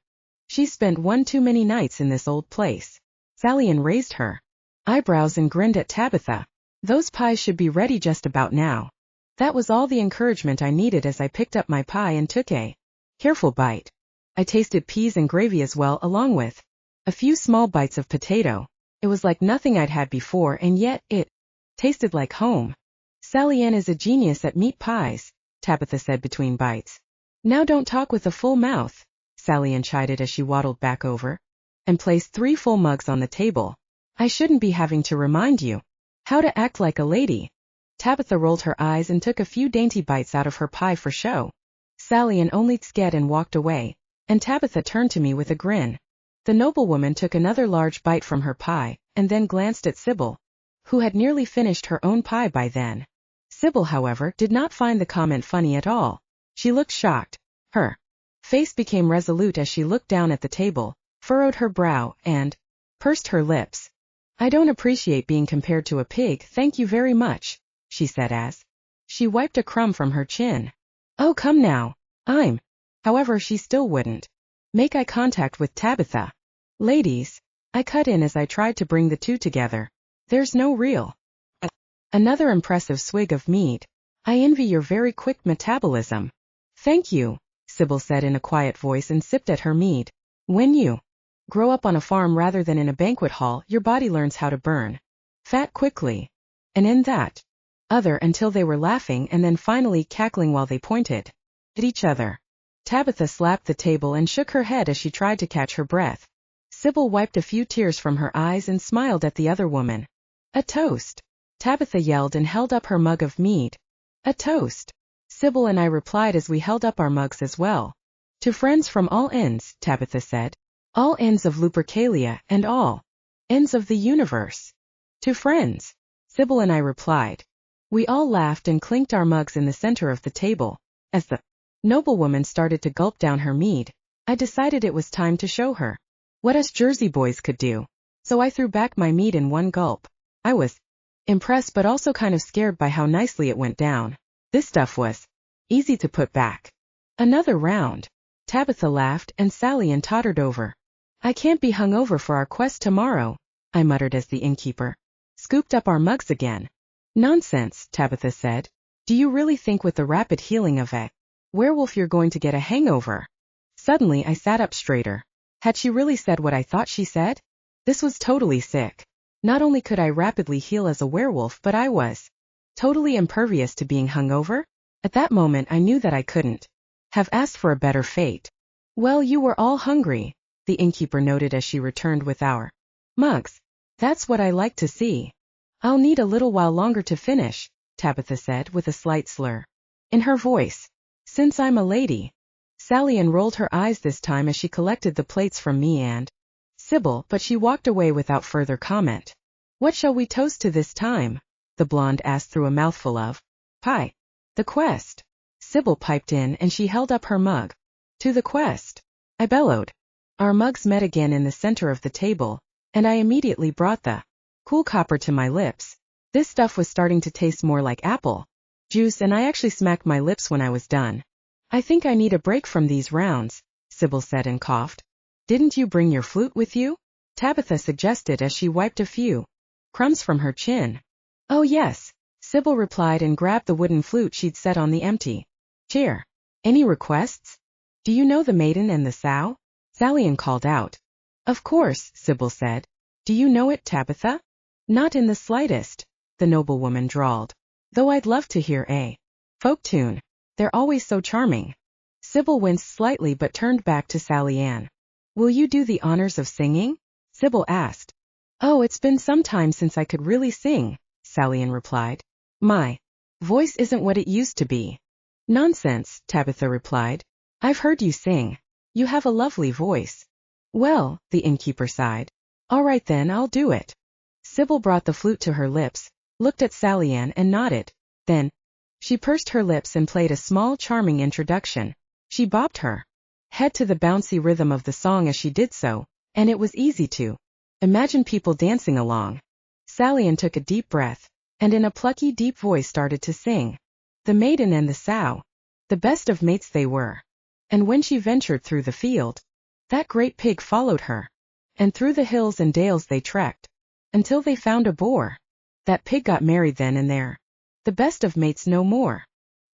She's spent one too many nights in this old place. Sallien raised her eyebrows and grinned at Tabitha. Those pies should be ready just about now. That was all the encouragement I needed as I picked up my pie and took a careful bite. I tasted peas and gravy as well, along with a few small bites of potato. It was like nothing I'd had before, and yet it tasted like home. Sallien is a genius at meat pies, Tabitha said between bites. Now don't talk with a full mouth, Sallien chided as she waddled back over and placed 3 full mugs on the table. I shouldn't be having to remind you how to act like a lady. Tabitha rolled her eyes and took a few dainty bites out of her pie for show. Sallien only sked and walked away, and Tabitha turned to me with a grin. The noblewoman took another large bite from her pie, and then glanced at Sybil, who had nearly finished her own pie by then. Sybil, however, did not find the comment funny at all. She looked shocked. Her face became resolute as she looked down at the table, furrowed her brow, and pursed her lips. I don't appreciate being compared to a pig, thank you very much, she said as she wiped a crumb from her chin. Oh, come now. However, she still wouldn't make eye contact with Tabitha. Ladies, I cut in as I tried to bring the two together. There's no real. Another impressive swig of mead. I envy your very quick metabolism. Thank you, Sybil said in a quiet voice and sipped at her mead. When you grow up on a farm rather than in a banquet hall, your body learns how to burn fat quickly. And in that other until they were laughing and then finally cackling while they pointed at each other. Tabitha slapped the table and shook her head as she tried to catch her breath. Sybil wiped a few tears from her eyes and smiled at the other woman. A toast, Tabitha yelled and held up her mug of mead. A toast, Sybil and I replied as we held up our mugs as well. To friends from all ends, Tabitha said. All ends of Lupercalia and all ends of the universe. To friends, Sybil and I replied. We all laughed and clinked our mugs in the center of the table. As the noblewoman started to gulp down her mead, I decided it was time to show her what us Jersey boys could do. So I threw back my mead in one gulp. I was impressed but also kind of scared by how nicely it went down. This stuff was easy to put back. Another round. Tabitha laughed and Sallien tottered over. I can't be hung over for our quest tomorrow, I muttered as the innkeeper scooped up our mugs again. Nonsense, Tabitha said. Do you really think with the rapid healing of a werewolf you're going to get a hangover? Suddenly I sat up straighter. Had she really said what I thought she said? This was totally sick. Not only could I rapidly heal as a werewolf, but I was totally impervious to being hungover. At that moment I knew that I couldn't have asked for a better fate. Well, you were all hungry, the innkeeper noted as she returned with our mugs. That's what I like to see. I'll need a little while longer to finish, Tabitha said with a slight slur in her voice. Since I'm a lady. Sallien rolled her eyes this time as she collected the plates from me and Sybil, but she walked away without further comment. What shall we toast to this time? The blonde asked through a mouthful of pie. The quest. Sybil piped in and she held up her mug. To the quest, I bellowed. Our mugs met again in the center of the table, and I immediately brought the cool copper to my lips. This stuff was starting to taste more like apple juice, and I actually smacked my lips when I was done. I think I need a break from these rounds, Sybil said and coughed. Didn't you bring your flute with you? Tabitha suggested as she wiped a few crumbs from her chin. Oh yes, Sybil replied and grabbed the wooden flute she'd set on the empty chair. Any requests? Do you know the maiden and the sow? Sallien called out. Of course, Sybil said. Do you know it, Tabitha? Not in the slightest, the noblewoman drawled. Though I'd love to hear a folk tune. They're always so charming. Sybil winced slightly but turned back to Sally Ann. Will you do the honors of singing? Sybil asked. Oh, it's been some time since I could really sing, Sally Ann replied. My voice isn't what it used to be. Nonsense, Tabitha replied. I've heard you sing. You have a lovely voice. Well, the innkeeper sighed. All right then, I'll do it. Sybil brought the flute to her lips, looked at Sally Ann and nodded. Then, she pursed her lips and played a small charming introduction. She bobbed her head to the bouncy rhythm of the song as she did so, and it was easy to imagine people dancing along. Sally Ann took a deep breath, and in a plucky deep voice started to sing. The maiden and the sow, the best of mates they were. And when she ventured through the field, that great pig followed her. And through the hills and dales they trekked, until they found a boar. That pig got married then and there. The best of mates no more.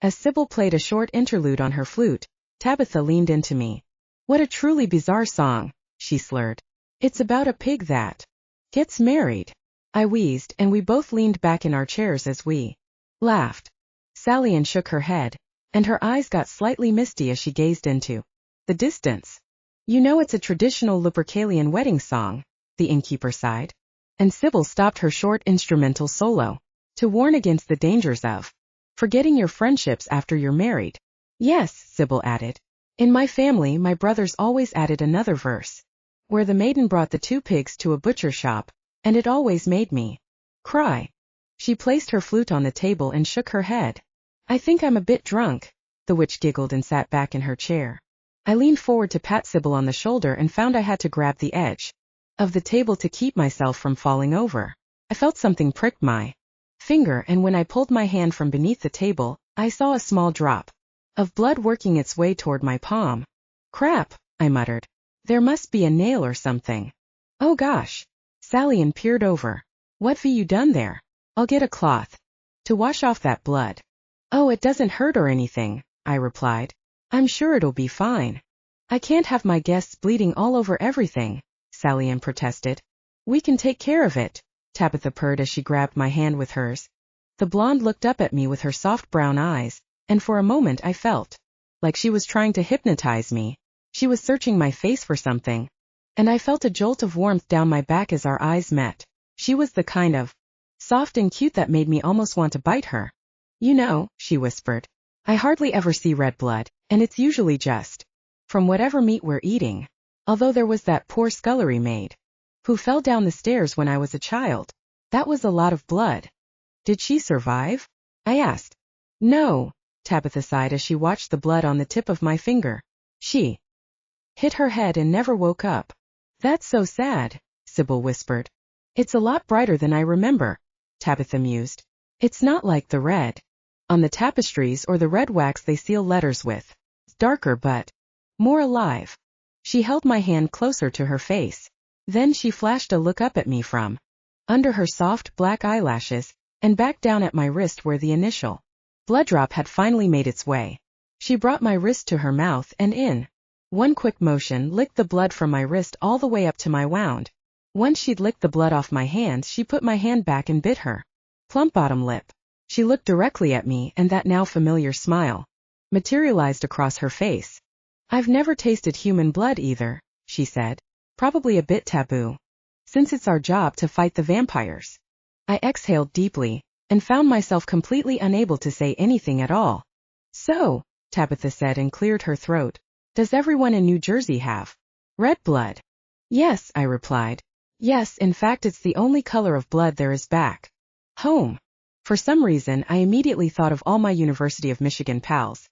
As Sybil played a short interlude on her flute, Tabitha leaned into me. What a truly bizarre song, she slurred. It's about a pig that gets married. I wheezed, and we both leaned back in our chairs as we laughed. Sally Ann shook her head, and her eyes got slightly misty as she gazed into the distance. You know it's a traditional Lupercalian wedding song, the innkeeper sighed. And Sybil stopped her short instrumental solo to warn against the dangers of forgetting your friendships after you're married. Yes, Sybil added. In my family, my brothers always added another verse, where the maiden brought the two pigs to a butcher shop, and it always made me cry. She placed her flute on the table and shook her head. I think I'm a bit drunk, the witch giggled and sat back in her chair. I leaned forward to pat Sybil on the shoulder and found I had to grab the edge of the table to keep myself from falling over. I felt something prick my finger, and when I pulled my hand from beneath the table, I saw a small drop of blood working its way toward my palm. Crap, I muttered. There must be a nail or something. Oh gosh. Sally Ann peered over. What've you done there? I'll get a cloth to wash off that blood. Oh, it doesn't hurt or anything, I replied. I'm sure it'll be fine. I can't have my guests bleeding all over everything, Sally Ann protested. We can take care of it, Tabitha purred as she grabbed my hand with hers. The blonde looked up at me with her soft brown eyes, and for a moment I felt like she was trying to hypnotize me. She was searching my face for something, and I felt a jolt of warmth down my back as our eyes met. She was the kind of soft and cute that made me almost want to bite her. You know, she whispered, I hardly ever see red blood, and it's usually just from whatever meat we're eating. Although there was that poor scullery maid who fell down the stairs when I was a child. That was a lot of blood. Did she survive? I asked. No, Tabitha sighed as she watched the blood on the tip of my finger. She hit her head and never woke up. That's so sad, Sybil whispered. It's a lot brighter than I remember, Tabitha mused. It's not like the red on the tapestries or the red wax they seal letters with. It's darker but more alive. She held my hand closer to her face. Then she flashed a look up at me from under her soft black eyelashes, and back down at my wrist where the initial blood drop had finally made its way. She brought my wrist to her mouth and in one quick motion licked the blood from my wrist all the way up to my wound. Once she'd licked the blood off my hand, she put my hand back and bit her plump bottom lip. She looked directly at me, and that now familiar smile materialized across her face. I've never tasted human blood either, she said. Probably a bit taboo, since it's our job to fight the vampires. I exhaled deeply, and found myself completely unable to say anything at all. So, Tabitha said and cleared her throat, does everyone in New Jersey have red blood? Yes, I replied. Yes, in fact it's the only color of blood there is back home. For some reason I immediately thought of all my University of Michigan pals,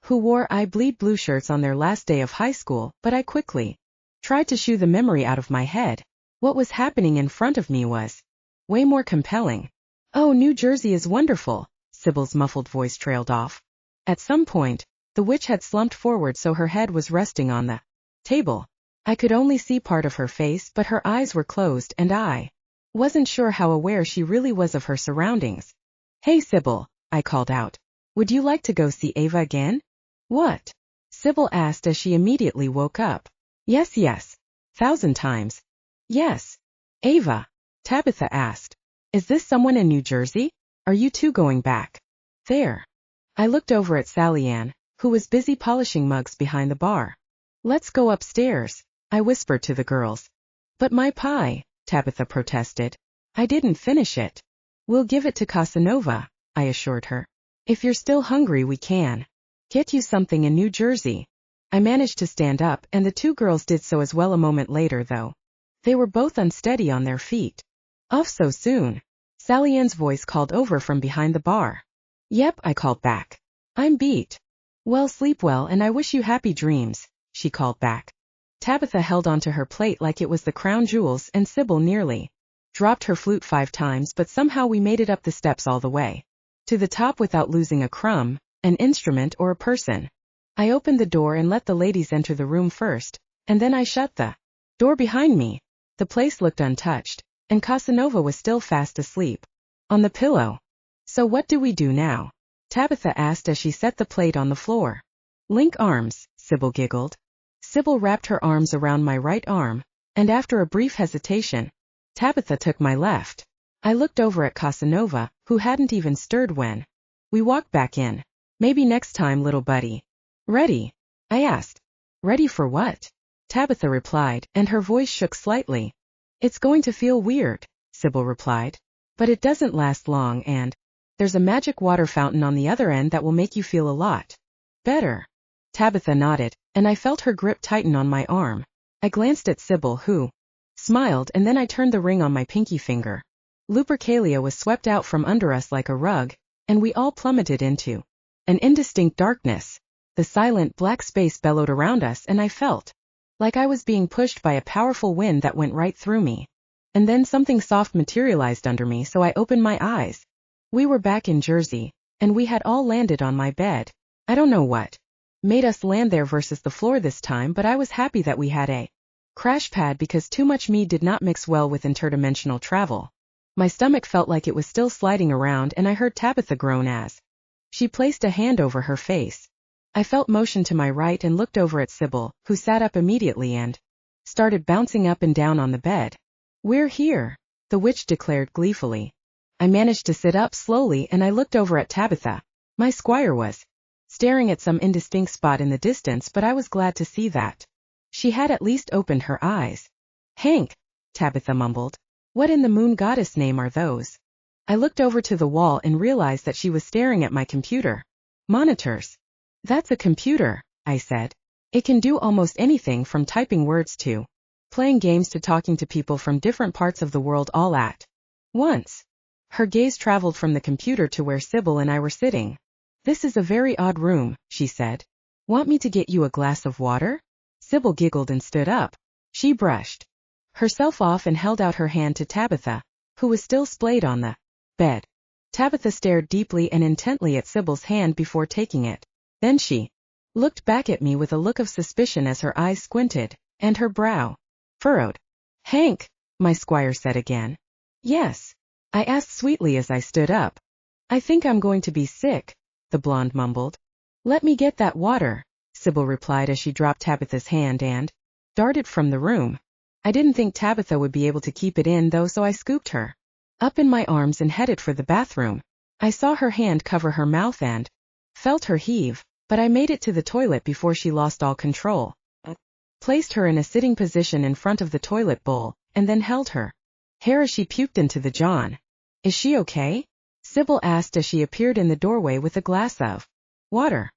who wore I bleed blue shirts on their last day of high school, but I quickly tried to shoo the memory out of my head. What was happening in front of me was way more compelling. Oh, New Jersey is wonderful, Sybil's muffled voice trailed off. At some point, the witch had slumped forward so her head was resting on the table. I could only see part of her face, but her eyes were closed and I wasn't sure how aware she really was of her surroundings. Hey Sybil, I called out. Would you like to go see Ava again? What? Sybil asked as she immediately woke up. Yes, 1,000 times. Yes. Ava, Tabitha asked. Is this someone in New Jersey? Are you two going back? There. I looked over at Sally Ann, who was busy polishing mugs behind the bar. Let's go upstairs, I whispered to the girls. But my pie, Tabitha protested. I didn't finish it. We'll give it to Casanova, I assured her. If you're still hungry we can get you something in New Jersey. I managed to stand up and the two girls did so as well a moment later though. They were both unsteady on their feet. Off so soon? Sally Ann's voice called over from behind the bar. Yep, I called back. I'm beat. Well, sleep well and I wish you happy dreams, she called back. Tabitha held onto her plate like it was the crown jewels and Sybil nearly dropped her flute 5 times, but somehow we made it up the steps all the way to the top without losing a crumb, an instrument or a person. I opened the door and let the ladies enter the room first, and then I shut the door behind me. The place looked untouched, and Casanova was still fast asleep on the pillow. So what do we do now? Tabitha asked as she set the plate on the floor. Link arms, Sybil giggled. Sybil wrapped her arms around my right arm, and after a brief hesitation, Tabitha took my left. I looked over at Casanova, who hadn't even stirred when we walked back in. Maybe next time, little buddy. Ready? I asked. Ready for what? Tabitha replied, and her voice shook slightly. It's going to feel weird, Sybil replied. But it doesn't last long and there's a magic water fountain on the other end that will make you feel a lot better. Tabitha nodded, and I felt her grip tighten on my arm. I glanced at Sybil, who smiled, and then I turned the ring on my pinky finger. Lupercalia was swept out from under us like a rug, and we all plummeted into an indistinct darkness. The silent black space bellowed around us and I felt like I was being pushed by a powerful wind that went right through me. And then something soft materialized under me, so I opened my eyes. We were back in Jersey, and we had all landed on my bed. I don't know what made us land there versus the floor this time, but I was happy that we had a crash pad because too much mead did not mix well with interdimensional travel. My stomach felt like it was still sliding around and I heard Tabitha groan as she placed a hand over her face. I felt motion to my right and looked over at Sybil, who sat up immediately and started bouncing up and down on the bed. We're here, the witch declared gleefully. I managed to sit up slowly and I looked over at Tabitha. My squire was staring at some indistinct spot in the distance, but I was glad to see that she had at least opened her eyes. Hank, Tabitha mumbled. What in the moon goddess name are those? I looked over to the wall and realized that she was staring at my computer monitors. That's a computer, I said. It can do almost anything from typing words to playing games to talking to people from different parts of the world all at once. Her gaze traveled from the computer to where Sybil and I were sitting. This is a very odd room, she said. Want me to get you a glass of water? Sybil giggled and stood up. She brushed herself off and held out her hand to Tabitha, who was still splayed on the bed. Tabitha stared deeply and intently at Sybil's hand before taking it. Then she looked back at me with a look of suspicion as her eyes squinted, and her brow furrowed. Hank, my squire said again. Yes, I asked sweetly as I stood up. I think I'm going to be sick, the blonde mumbled. Let me get that water, Sybil replied as she dropped Tabitha's hand and darted from the room. I didn't think Tabitha would be able to keep it in though, so I scooped her up in my arms and headed for the bathroom. I saw her hand cover her mouth and felt her heave, but I made it to the toilet before she lost all control. Placed her in a sitting position in front of the toilet bowl, and then held her hair as she puked into the john. Is she okay? Sybil asked as she appeared in the doorway with a glass of water.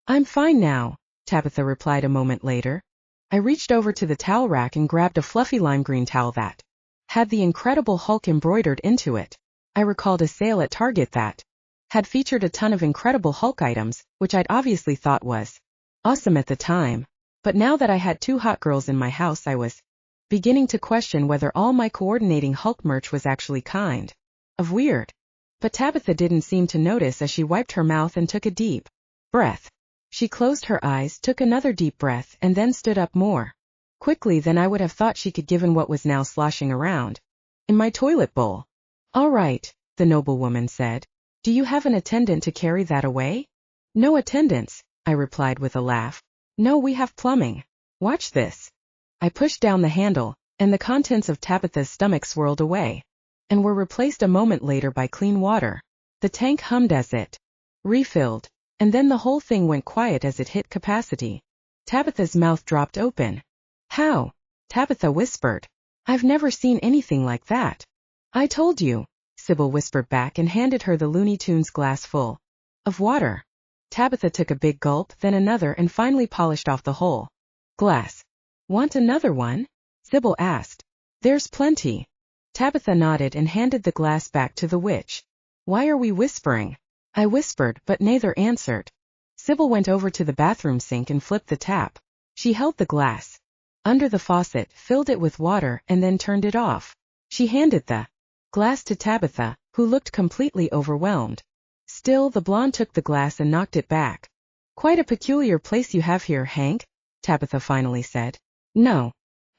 I'm fine now, Tabitha replied a moment later. I reached over to the towel rack and grabbed a fluffy lime green towel that had the Incredible Hulk embroidered into it. I recalled a sale at Target that had featured a ton of Incredible Hulk items, which I'd obviously thought was awesome at the time. But now that I had 2 hot girls in my house, I was beginning to question whether all my coordinating Hulk merch was actually kind of weird. But Tabitha didn't seem to notice as she wiped her mouth and took a deep breath. She closed her eyes, took another deep breath, and then stood up more quickly than I would have thought she could given what was now sloshing around in my toilet bowl. All right, the noblewoman said. Do you have an attendant to carry that away? No attendants, I replied with a laugh. No, we have plumbing. Watch this. I pushed down the handle, and the contents of Tabitha's stomach swirled away, and were replaced a moment later by clean water. The tank hummed as it refilled, and then the whole thing went quiet as it hit capacity. Tabitha's mouth dropped open. "How?" Tabitha whispered. "I've never seen anything like that." "I told you," Sybil whispered back and handed her the Looney Tunes glass full of water. Tabitha took a big gulp, then another, and finally polished off the whole glass. "Want another one?" Sybil asked. "There's plenty." Tabitha nodded and handed the glass back to the witch. "Why are we whispering?" I whispered, but neither answered. Sybil went over to the bathroom sink and flipped the tap. She held the glass under the faucet, filled it with water, and then turned it off. She handed the glass to Tabitha, who looked completely overwhelmed. Still, the blonde took the glass and knocked it back. "Quite a peculiar place you have here, Hank," Tabitha finally said. "No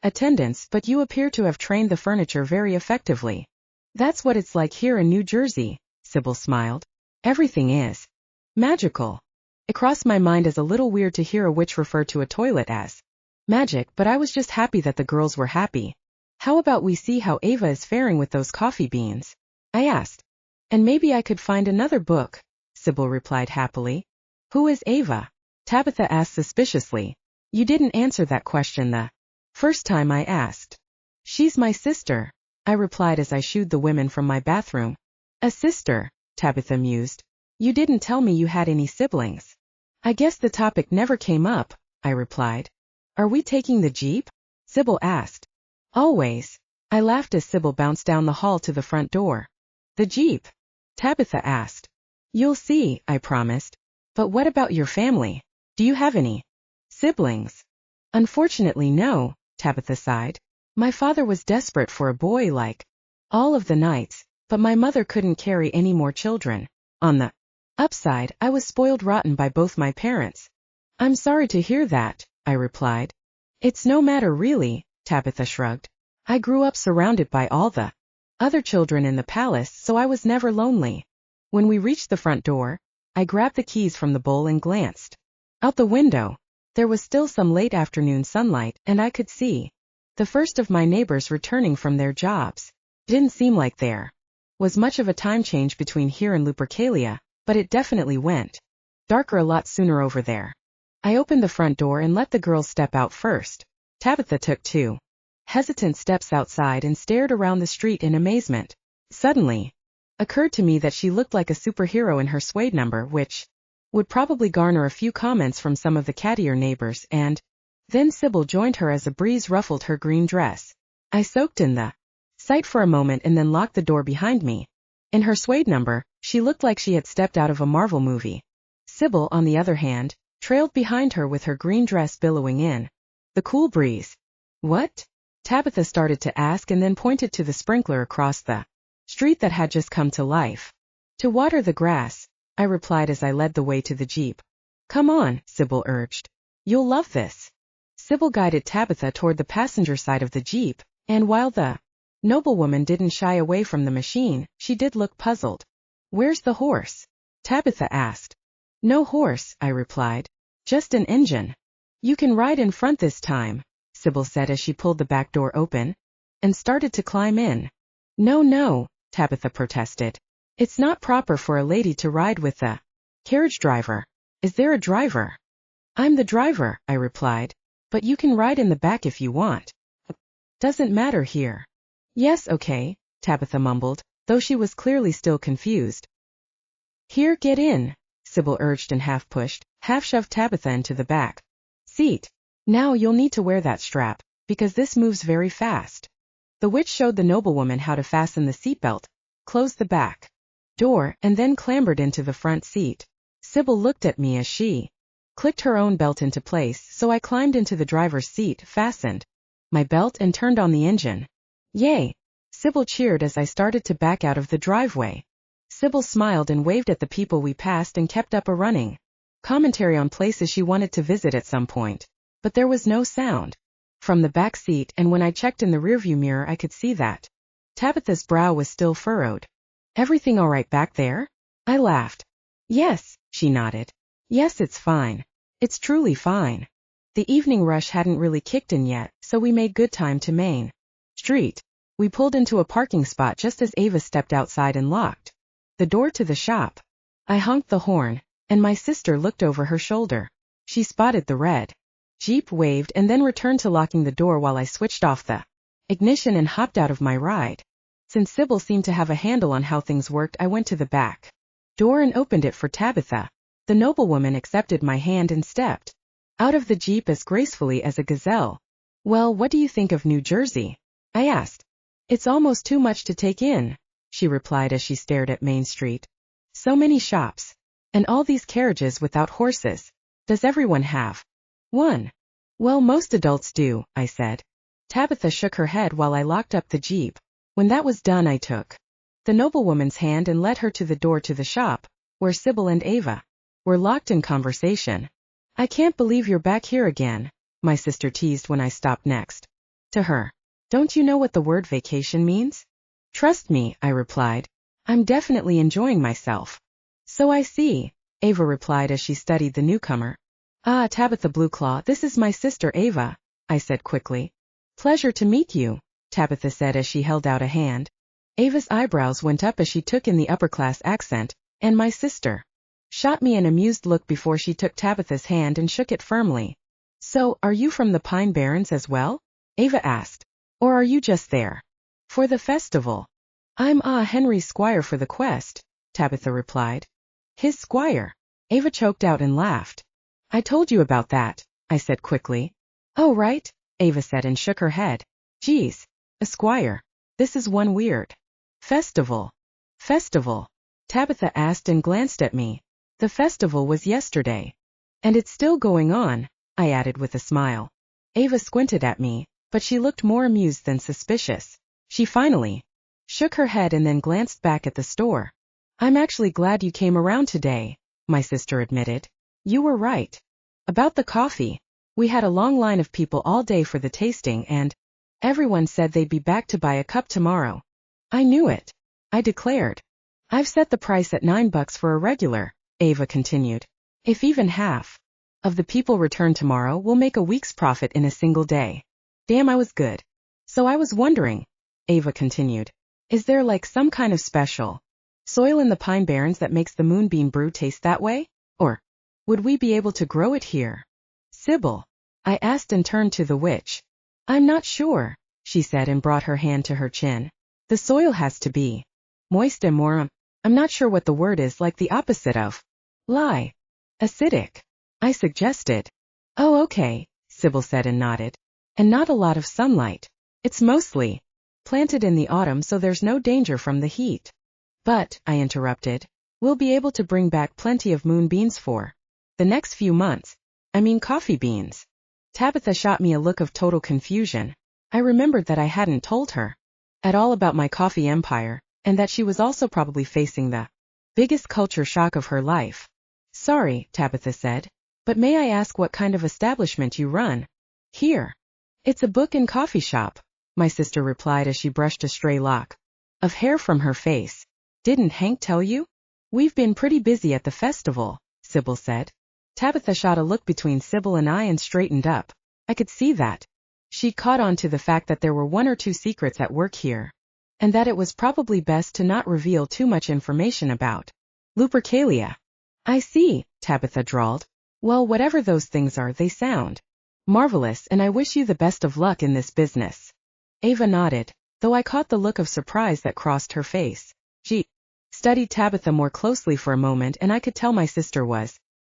attendance, but you appear to have trained the furniture very effectively." "That's what it's like here in New Jersey," Sybil smiled. "Everything is magical." It crossed my mind as a little weird to hear a witch refer to a toilet as magic, but I was just happy that the girls were happy. "How about we see how Ava is faring with those coffee beans?" I asked. "And maybe I could find another book," Sybil replied happily. "Who is Ava?" Tabitha asked suspiciously. "You didn't answer that question the first time I asked." "She's my sister," I replied as I shooed the women from my bathroom. "A sister," Tabitha mused. "You didn't tell me you had any siblings." "I guess the topic never came up," I replied. "Are we taking the Jeep?" Sybil asked. "Always." I laughed as Sybil bounced down the hall to the front door. "The Jeep?" Tabitha asked. "You'll see," I promised. "But what about your family? Do you have any siblings?" "Unfortunately, no," Tabitha sighed. "My father was desperate for a boy like all of the Knights, but my mother couldn't carry any more children. On the upside, I was spoiled rotten by both my parents." "I'm sorry to hear that," I replied. "It's no matter really," Tabitha shrugged. "I grew up surrounded by all the other children in the palace, so I was never lonely." When we reached the front door, I grabbed the keys from the bowl and glanced out the window. There was still some late afternoon sunlight, and I could see the first of my neighbors returning from their jobs. Didn't seem like there was much of a time change between here and Lupercalia, but it definitely went darker a lot sooner over there. I opened the front door and let the girls step out first. Tabitha took 2 hesitant steps outside and stared around the street in amazement. Suddenly, occurred to me that she looked like a superhero in her suede number, which would probably garner a few comments from some of the cattier neighbors, and then Sybil joined her as a breeze ruffled her green dress. I soaked in the sight for a moment and then locked the door behind me. In her suede number, she looked like she had stepped out of a Marvel movie. Sybil, on the other hand, trailed behind her with her green dress billowing in the cool breeze. "What?" Tabitha started to ask and then pointed to the sprinkler across the street that had just come to life. "To water the grass," I replied as I led the way to the Jeep. "Come on," Sybil urged. "You'll love this." Sybil guided Tabitha toward the passenger side of the Jeep, and while the noblewoman didn't shy away from the machine, she did look puzzled. "Where's the horse?" Tabitha asked. "No horse," I replied. "Just an engine. You can ride in front this time," Sybil said as she pulled the back door open and started to climb in. No, Tabitha protested. "It's not proper for a lady to ride with a carriage driver. Is there a driver?" "I'm the driver," I replied. "But you can ride in the back if you want. Doesn't matter here." "Yes, okay," Tabitha mumbled, though she was clearly still confused. "Here, get in," Sybil urged and half pushed, half shoved Tabitha into the back seat. "Now you'll need to wear that strap, because this moves very fast." The witch showed the noblewoman how to fasten the seatbelt, closed the back door, and then clambered into the front seat. Sybil looked at me as she clicked her own belt into place, so I climbed into the driver's seat, fastened my belt, and turned on the engine. "Yay!" Sybil cheered as I started to back out of the driveway. Sybil smiled and waved at the people we passed and kept up a running commentary on places she wanted to visit at some point. But there was no sound from the back seat, and when I checked in the rearview mirror I could see that Tabitha's brow was still furrowed. "Everything all right back there?" I laughed. "Yes," she nodded. "Yes, it's fine. It's truly fine." The evening rush hadn't really kicked in yet, so we made good time to Maine. street. We pulled into a parking spot just as Ava stepped outside and locked the door to the shop. I honked the horn, and my sister looked over her shoulder. She spotted the red Jeep, waved, and then returned to locking the door while I switched off the ignition and hopped out of my ride. Since Sybil seemed to have a handle on how things worked, I went to the back door and opened it for Tabitha. The noblewoman accepted my hand and stepped out of the Jeep as gracefully as a gazelle. "Well, what do you think of New Jersey?" I asked. "It's almost too much to take in," she replied as she stared at Main Street. "So many shops. And all these carriages without horses. Does everyone have one?" "Well, most adults do," I said. Tabitha shook her head while I locked up the Jeep. When that was done, I took the noblewoman's hand and led her to the door to the shop, where Sybil and Ava were locked in conversation. "I can't believe you're back here again," my sister teased when I stopped next to her. "Don't you know what the word vacation means?" "Trust me," I replied. "I'm definitely enjoying myself." "So I see," Ava replied as she studied the newcomer. "Ah, Tabitha Blueclaw, this is my sister Ava," I said quickly. "Pleasure to meet you," Tabitha said as she held out a hand. Ava's eyebrows went up as she took in the upper-class accent, and my sister shot me an amused look before she took Tabitha's hand and shook it firmly. "So, are you from the Pine Barrens as well?" Ava asked. "Or are you just there for the festival?" "I'm Henry's squire for the quest," Tabitha replied. "His squire?" Ava choked out and laughed. "I told you about that," I said quickly. "Oh, right," Ava said and shook her head. "Geez, a squire. This is one weird festival." "Festival?" Tabitha asked and glanced at me. "The festival was yesterday." "And it's still going on," I added with a smile. Ava squinted at me, but she looked more amused than suspicious. She finally shook her head and then glanced back at the store. "I'm actually glad you came around today," my sister admitted. "You were right about the coffee. We had a long line of people all day for the tasting, and everyone said they'd be back to buy a cup tomorrow." "I knew it," I declared. "I've set the price at $9 for a regular," Ava continued. "If even half of the people return tomorrow, we'll make a week's profit in a single day." Damn, I was good. "So I was wondering," Ava continued, "is there like some kind of special soil in the Pine Barrens that makes the moonbeam brew taste that way? Or would we be able to grow it here?" "Sybil," I asked and turned to the witch. "I'm not sure," she said and brought her hand to her chin. "The soil has to be moist and more, I'm not sure what the word is, like the opposite of lie. Acidic," I suggested. "Oh, okay," Sybil said and nodded. "And not a lot of sunlight. It's mostly planted in the autumn, so there's no danger from the heat." "But," I interrupted, "we'll be able to bring back plenty of moonbeams for the next few months. I mean coffee beans." Tabitha shot me a look of total confusion. I remembered that I hadn't told her at all about my coffee empire, and that she was also probably facing the biggest culture shock of her life. "Sorry," Tabitha said, "but may I ask what kind of establishment you run here?" "It's a book and coffee shop," my sister replied as she brushed a stray lock of hair from her face. "Didn't Hank tell you? We've been pretty busy at the festival," Sybil said. Tabitha shot a look between Sybil and I and straightened up. I could see that she caught on to the fact that there were one or two secrets at work here, and that it was probably best to not reveal too much information about Lupercalia. "I see," Tabitha drawled. "Well, whatever those things are, they sound marvelous, and I wish you the best of luck in this business." Ava nodded, though I caught the look of surprise that crossed her face. She studied Tabitha more closely for a moment, and I could tell my sister was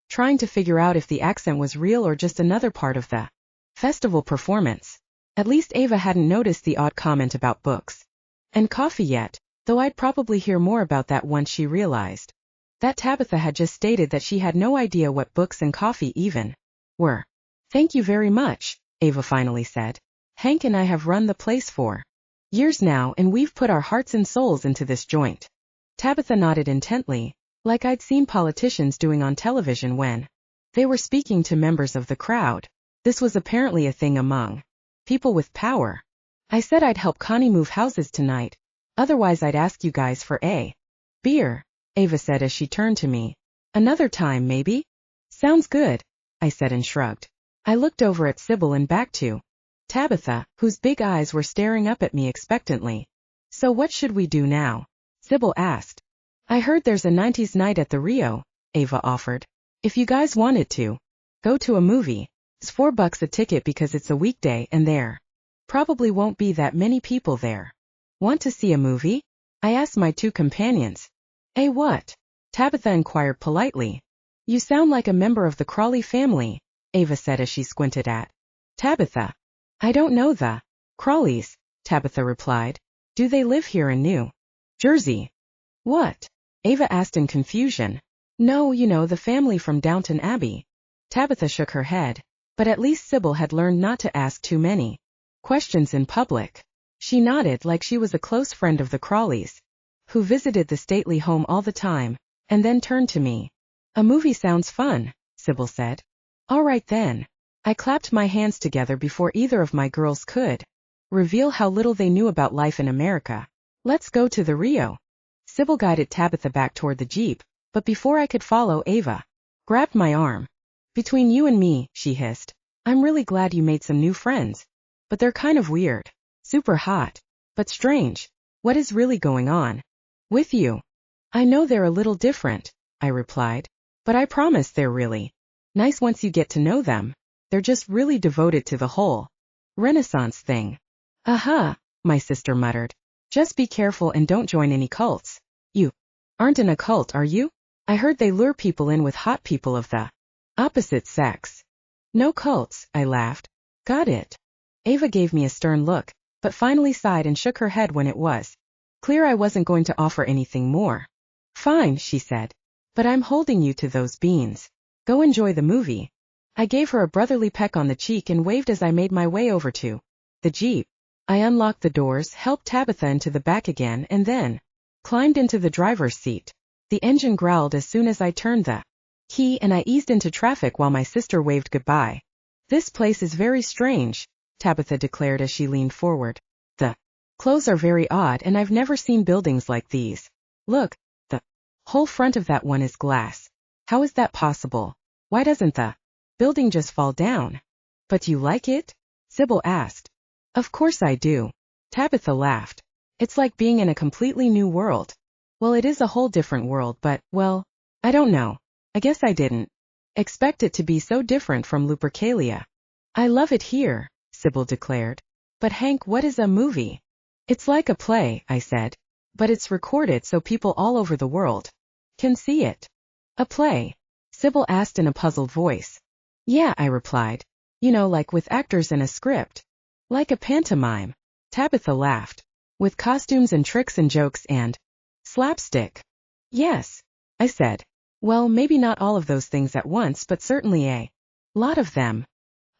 trying to figure out if the accent was real or just another part of the festival performance. At least Ava hadn't noticed the odd comment about books and coffee yet, though I'd probably hear more about that once she realized that Tabitha had just stated that she had no idea what books and coffee even were. "Thank you very much," Ava finally said. "Hank and I have run the place for years now, and we've put our hearts and souls into this joint." Tabitha nodded intently, like I'd seen politicians doing on television when they were speaking to members of the crowd. This was apparently a thing among people with power. "I said I'd help Connie move houses tonight. Otherwise I'd ask you guys for a beer," Ava said as she turned to me. "Another time, maybe?" "Sounds good," I said and shrugged. I looked over at Sybil and back to Tabitha, whose big eyes were staring up at me expectantly. So what should we do now? Sybil asked. I heard there's a 90s night at the Rio, Ava offered. If you guys wanted to go to a movie, it's $4 a ticket because it's a weekday and there probably won't be that many people there. Want to see a movie? I asked my two companions. A what? Tabitha inquired politely. You sound like a member of the Crawley family, Ava said as she squinted at Tabitha. I don't know the Crawleys, Tabitha replied. Do they live here in New Jersey? What? Ava asked in confusion. No, you know, the family from Downton Abbey. Tabitha shook her head, but at least Sybil had learned not to ask too many questions in public. She nodded like she was a close friend of the Crawleys, who visited the stately home all the time, and then turned to me. A movie sounds fun, Sybil said. All right then. I clapped my hands together before either of my girls could reveal how little they knew about life in America. Let's go to the Rio. Sybil guided Tabitha back toward the Jeep, but before I could follow, Ava grabbed my arm. Between you and me, she hissed, I'm really glad you made some new friends. But they're kind of weird. Super hot. But strange. What is really going on with you? I know they're a little different, I replied. But I promise they're really nice once you get to know them. They're just really devoted to the whole Renaissance thing. Aha, my sister muttered. Just be careful and don't join any cults. You aren't in a cult, are you? I heard they lure people in with hot people of the opposite sex. No cults, I laughed. Got it. Ava gave me a stern look, but finally sighed and shook her head when it was clear I wasn't going to offer anything more. Fine, she said. But I'm holding you to those beans. Go enjoy the movie. I gave her a brotherly peck on the cheek and waved as I made my way over to the Jeep. I unlocked the doors, helped Tabitha into the back again, and then climbed into the driver's seat. The engine growled as soon as I turned the key and I eased into traffic while my sister waved goodbye. This place is very strange, Tabitha declared as she leaned forward. The clothes are very odd and I've never seen buildings like these. Look, the whole front of that one is glass. How is that possible? Why doesn't the building just fall down? But you like it? Sybil asked. Of course I do. Tabitha laughed. It's like being in a completely new world. Well, it is a whole different world, but, well, I don't know. I guess I didn't expect it to be so different from Lupercalia. I love it here, Sybil declared. But Hank, what is a movie? It's like a play, I said. But it's recorded so people all over the world can see it. A play? Sybil asked in a puzzled voice. Yeah, I replied. You know, like with actors and a script. Like a pantomime. Tabitha laughed. With costumes and tricks and jokes and slapstick. Yes, I said. Well, maybe not all of those things at once, but certainly a lot of them.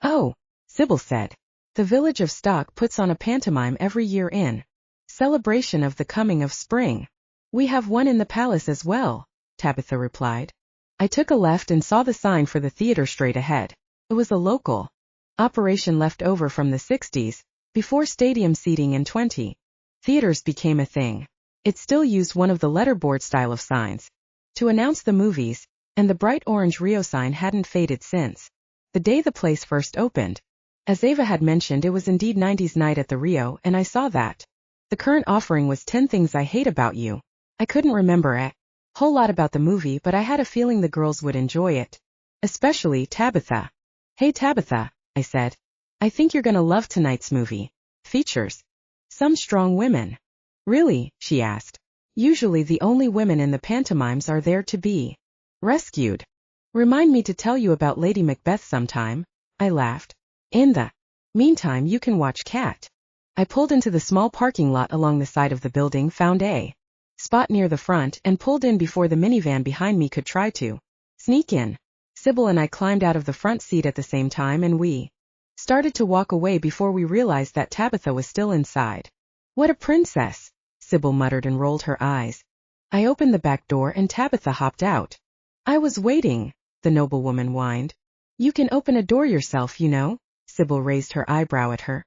Oh, Sybil said. The village of Stock puts on a pantomime every year in celebration of the coming of spring. We have one in the palace as well, Tabitha replied. I took a left and saw the sign for the theater straight ahead. It was a local operation left over from the 60s, before stadium seating in 20 theaters became a thing. It still used one of the letterboard style of signs to announce the movies, and the bright orange Rio sign hadn't faded since the day the place first opened. As Ava had mentioned, it was indeed 90s night at the Rio, and I saw that the current offering was 10 Things I Hate About You. I couldn't remember a whole lot about the movie, but I had a feeling the girls would enjoy it. Especially Tabitha. Hey Tabitha, I said. I think you're gonna love tonight's movie. Features some strong women. Really? She asked. Usually the only women in the pantomimes are there to be rescued. Remind me to tell you about Lady Macbeth sometime, I laughed. In the meantime, you can watch Cat. I pulled into the small parking lot along the side of the building, found a spot near the front, and pulled in before the minivan behind me could try to sneak in. Sybil and I climbed out of the front seat at the same time, and we started to walk away before we realized that Tabitha was still inside. What a princess, Sybil muttered and rolled her eyes. I opened the back door and Tabitha hopped out. I was waiting, the noblewoman whined. You can open a door yourself, you know. Sybil raised her eyebrow at her.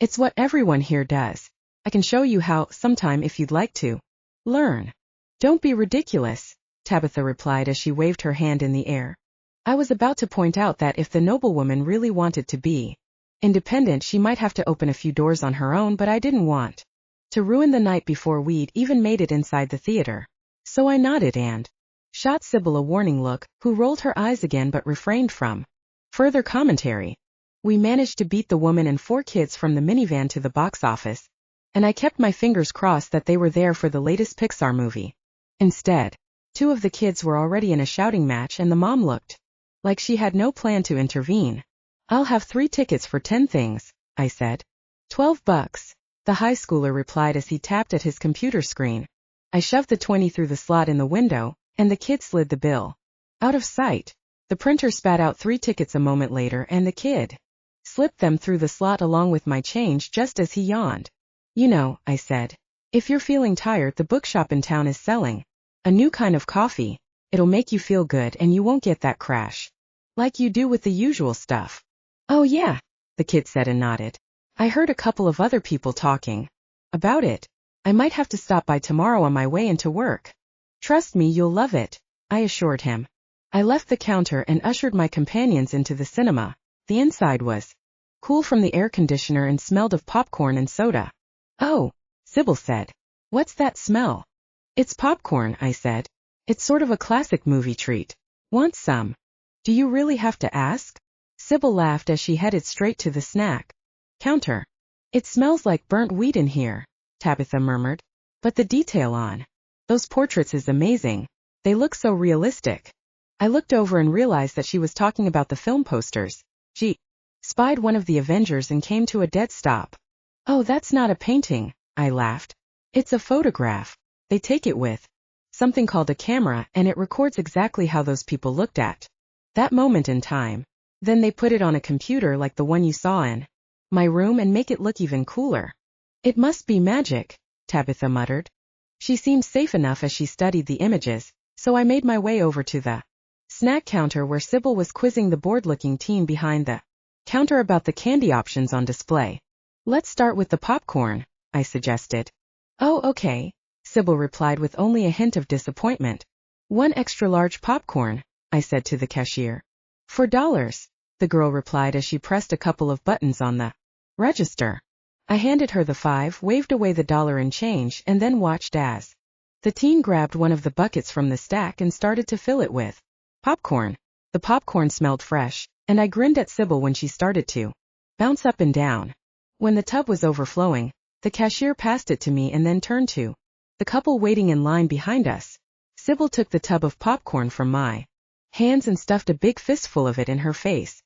It's what everyone here does. I can show you how sometime if you'd like to learn. Don't be ridiculous, Tabitha replied as she waved her hand in the air. I was about to point out that if the noblewoman really wanted to be Independent, she might have to open a few doors on her own, but I didn't want to ruin the night before we'd even made it inside the theater. So I nodded and shot Sybil a warning look, who rolled her eyes again but refrained from further commentary. We managed to beat the woman and 4 kids from the minivan to the box office, and I kept my fingers crossed that they were there for the latest Pixar movie. Instead, 2 of the kids were already in a shouting match and the mom looked like she had no plan to intervene. "I'll have 3 tickets for 10 things," I said. $12, the high schooler replied as he tapped at his computer screen. I shoved the 20 through the slot in the window, and the kid slid the bill out of sight. The printer spat out 3 tickets a moment later, and the kid slipped them through the slot along with my change just as he yawned. "You know," I said, "if you're feeling tired, the bookshop in town is selling a new kind of coffee. It'll make you feel good and you won't get that crash like you do with the usual stuff." "Oh yeah," the kid said and nodded. "I heard a couple of other people talking about it. I might have to stop by tomorrow on my way into work." "Trust me, you'll love it," I assured him. I left the counter and ushered my companions into the cinema. The inside was cool from the air conditioner and smelled of popcorn and soda. "Oh," Sybil said. "What's that smell?" "It's popcorn," I said. "It's sort of a classic movie treat. Want some?" "Do you really have to ask?" Sybil laughed as she headed straight to the snack counter. "It smells like burnt wheat in here," Tabitha murmured. "But the detail on those portraits is amazing. They look so realistic." I looked over and realized that she was talking about the film posters. She spied one of the Avengers and came to a dead stop. "Oh, that's not a painting," I laughed. "It's a photograph. They take it with something called a camera, and it records exactly how those people looked at that moment in time. Then they put it on a computer like the one you saw in my room and make it look even cooler." "It must be magic," Tabitha muttered. She seemed safe enough as she studied the images, so I made my way over to the snack counter where Sybil was quizzing the bored-looking teen behind the counter about the candy options on display. "Let's start with the popcorn," I suggested. "Oh, okay," Sybil replied with only a hint of disappointment. "1 extra-large popcorn," I said to the cashier. $4, the girl replied as she pressed a couple of buttons on the register. I handed her the 5, waved away the dollar in change, and then watched as the teen grabbed one of the buckets from the stack and started to fill it with popcorn. The popcorn smelled fresh, and I grinned at Sybil when she started to bounce up and down. When the tub was overflowing, the cashier passed it to me and then turned to the couple waiting in line behind us. Sybil took the tub of popcorn from my hands and stuffed a big fistful of it in her face.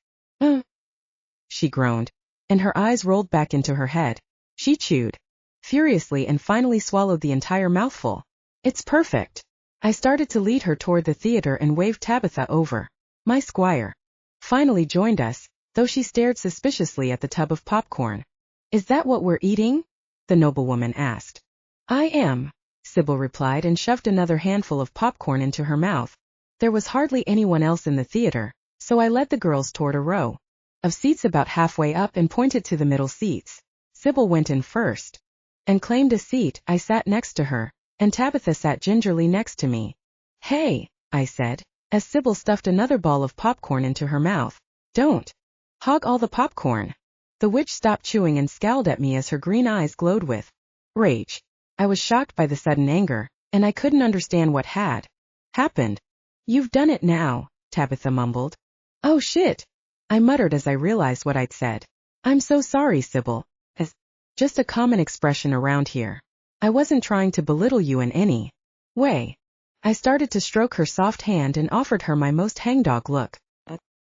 She groaned, and her eyes rolled back into her head. She chewed furiously and finally swallowed the entire mouthful. "It's perfect." I started to lead her toward the theater and waved Tabitha over. My squire finally joined us, though she stared suspiciously at the tub of popcorn. "Is that what we're eating?" the noblewoman asked. "I am," Sybil replied and shoved another handful of popcorn into her mouth. There was hardly anyone else in the theater, so I led the girls toward a row of seats about halfway up and pointed to the middle seats. Sybil went in first and claimed a seat. I sat next to her, and Tabitha sat gingerly next to me. "Hey," I said, as Sybil stuffed another ball of popcorn into her mouth. "Don't hog all the popcorn." The witch stopped chewing and scowled at me as her green eyes glowed with rage. I was shocked by the sudden anger, and I couldn't understand what had happened. "You've done it now," Tabitha mumbled. "Oh shit," I muttered as I realized what I'd said. "I'm so sorry, Sybil. It's just a common expression around here. I wasn't trying to belittle you in any way." I started to stroke her soft hand and offered her my most hangdog look.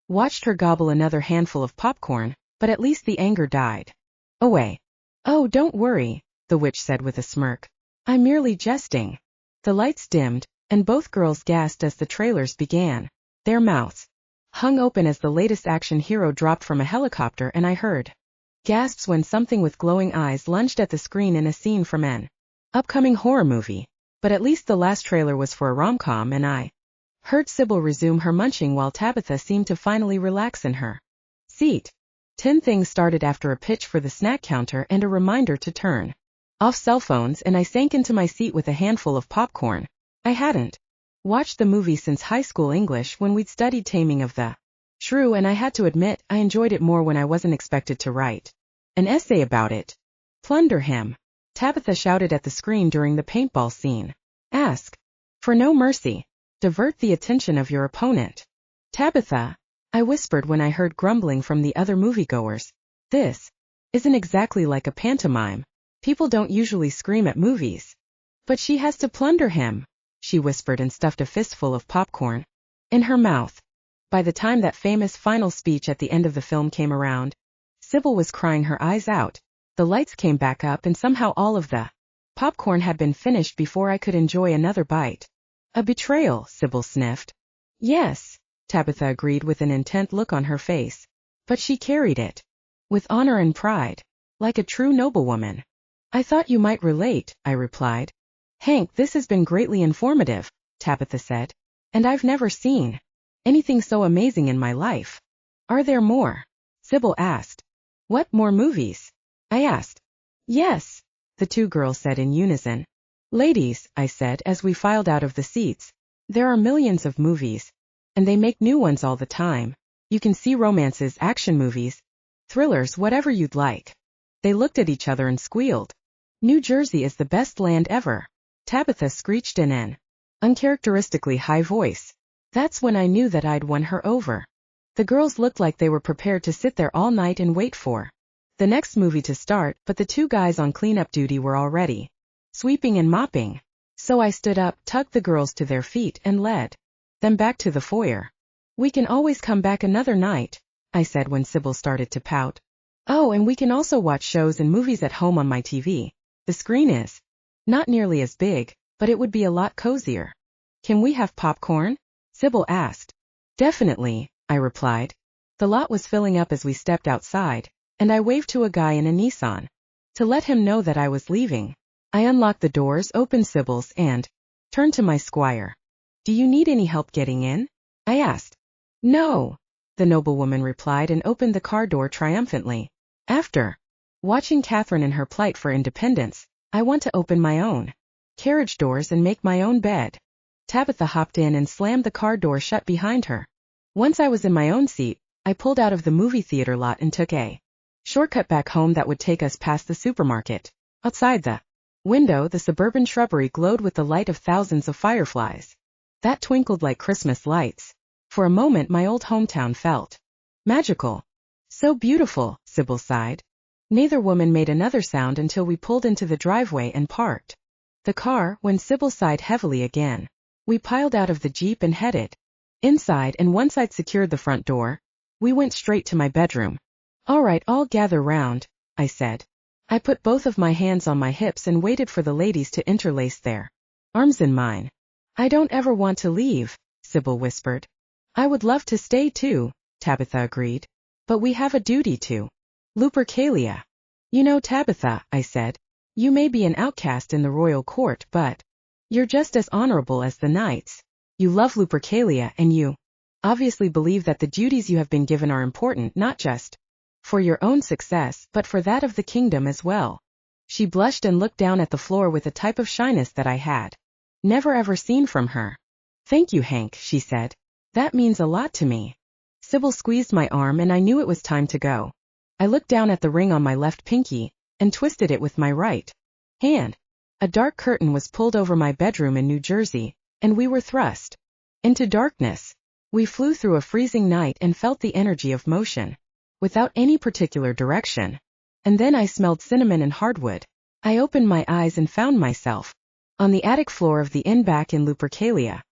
Watched her gobble another handful of popcorn, but at least the anger died away. "Oh, don't worry," the witch said with a smirk. "I'm merely jesting." The lights dimmed, and both girls gasped as the trailers began. Their mouths hung open as the latest action hero dropped from a helicopter, and I heard gasps when something with glowing eyes lunged at the screen in a scene from an upcoming horror movie. But at least the last trailer was for a rom-com, and I heard Sybil resume her munching while Tabitha seemed to finally relax in her seat. 10 things started after a pitch for the snack counter and a reminder to turn off cell phones, and I sank into my seat with a handful of popcorn. I hadn't watched the movie since high school English when we'd studied Taming of the True, and I had to admit, I enjoyed it more when I wasn't expected to write an essay about it. Plunder him, Tabitha shouted at the screen during the paintball scene. Ask for no mercy. Divert the attention of your opponent. Tabitha, I whispered when I heard grumbling from the other moviegoers. This isn't exactly like a pantomime. People don't usually scream at movies. But she has to plunder him, she whispered and stuffed a fistful of popcorn in her mouth. By the time that famous final speech at the end of the film came around, Sybil was crying her eyes out. The lights came back up and somehow all of the popcorn had been finished before I could enjoy another bite. A betrayal, Sybil sniffed. Yes, Tabitha agreed with an intent look on her face. But she carried it with honor and pride, like a true noblewoman. I thought you might relate, I replied. Hank, this has been greatly informative, Tabitha said. And I've never seen anything so amazing in my life. Are there more? Sybil asked. What, more movies? I asked. Yes, the two girls said in unison. Ladies, I said as we filed out of the seats, there are millions of movies, and they make new ones all the time. You can see romances, action movies, thrillers, whatever you'd like. They looked at each other and squealed. New Jersey is the best land ever, Tabitha screeched in an uncharacteristically high voice. That's when I knew that I'd won her over. The girls looked like they were prepared to sit there all night and wait for the next movie to start, but the two guys on cleanup duty were already sweeping and mopping. So I stood up, tugged the girls to their feet, and led them back to the foyer. We can always come back another night, I said when Sybil started to pout. Oh, and we can also watch shows and movies at home on my TV. The screen is not nearly as big, but it would be a lot cozier. Can we have popcorn? Sybil asked. Definitely, I replied. The lot was filling up as we stepped outside, and I waved to a guy in a Nissan to let him know that I was leaving. I unlocked the doors, opened Sybil's, and turned to my squire. Do you need any help getting in? I asked. No, the noblewoman replied and opened the car door triumphantly. After watching Catherine in her plight for independence, I want to open my own carriage doors and make my own bed. Tabitha hopped in and slammed the car door shut behind her. Once I was in my own seat, I pulled out of the movie theater lot and took a shortcut back home that would take us past the supermarket. Outside the window, the suburban shrubbery glowed with the light of thousands of fireflies that twinkled like Christmas lights. For a moment my old hometown felt magical. So beautiful, Sybil sighed. Neither woman made another sound until we pulled into the driveway and parked the car. When Sybil sighed heavily again, we piled out of the Jeep and headed inside, and once I'd secured the front door, we went straight to my bedroom. All right, all gather round, I said. I put both of my hands on my hips and waited for the ladies to interlace their arms in mine. I don't ever want to leave, Sybil whispered. I would love to stay too, Tabitha agreed. But we have a duty to Lupercalia. You know, Tabitha, I said, you may be an outcast in the royal court, but you're just as honorable as the knights. You love Lupercalia, and you obviously believe that the duties you have been given are important not just for your own success, but for that of the kingdom as well. She blushed and looked down at the floor with a type of shyness that I had never ever seen from her. Thank you, Hank, she said. That means a lot to me. Sybil squeezed my arm and I knew it was time to go. I looked down at the ring on my left pinky and twisted it with my right hand. A dark curtain was pulled over my bedroom in New Jersey, and we were thrust into darkness. We flew through a freezing night and felt the energy of motion, without any particular direction. And then I smelled cinnamon and hardwood. I opened my eyes and found myself on the attic floor of the inn back in Lupercalia.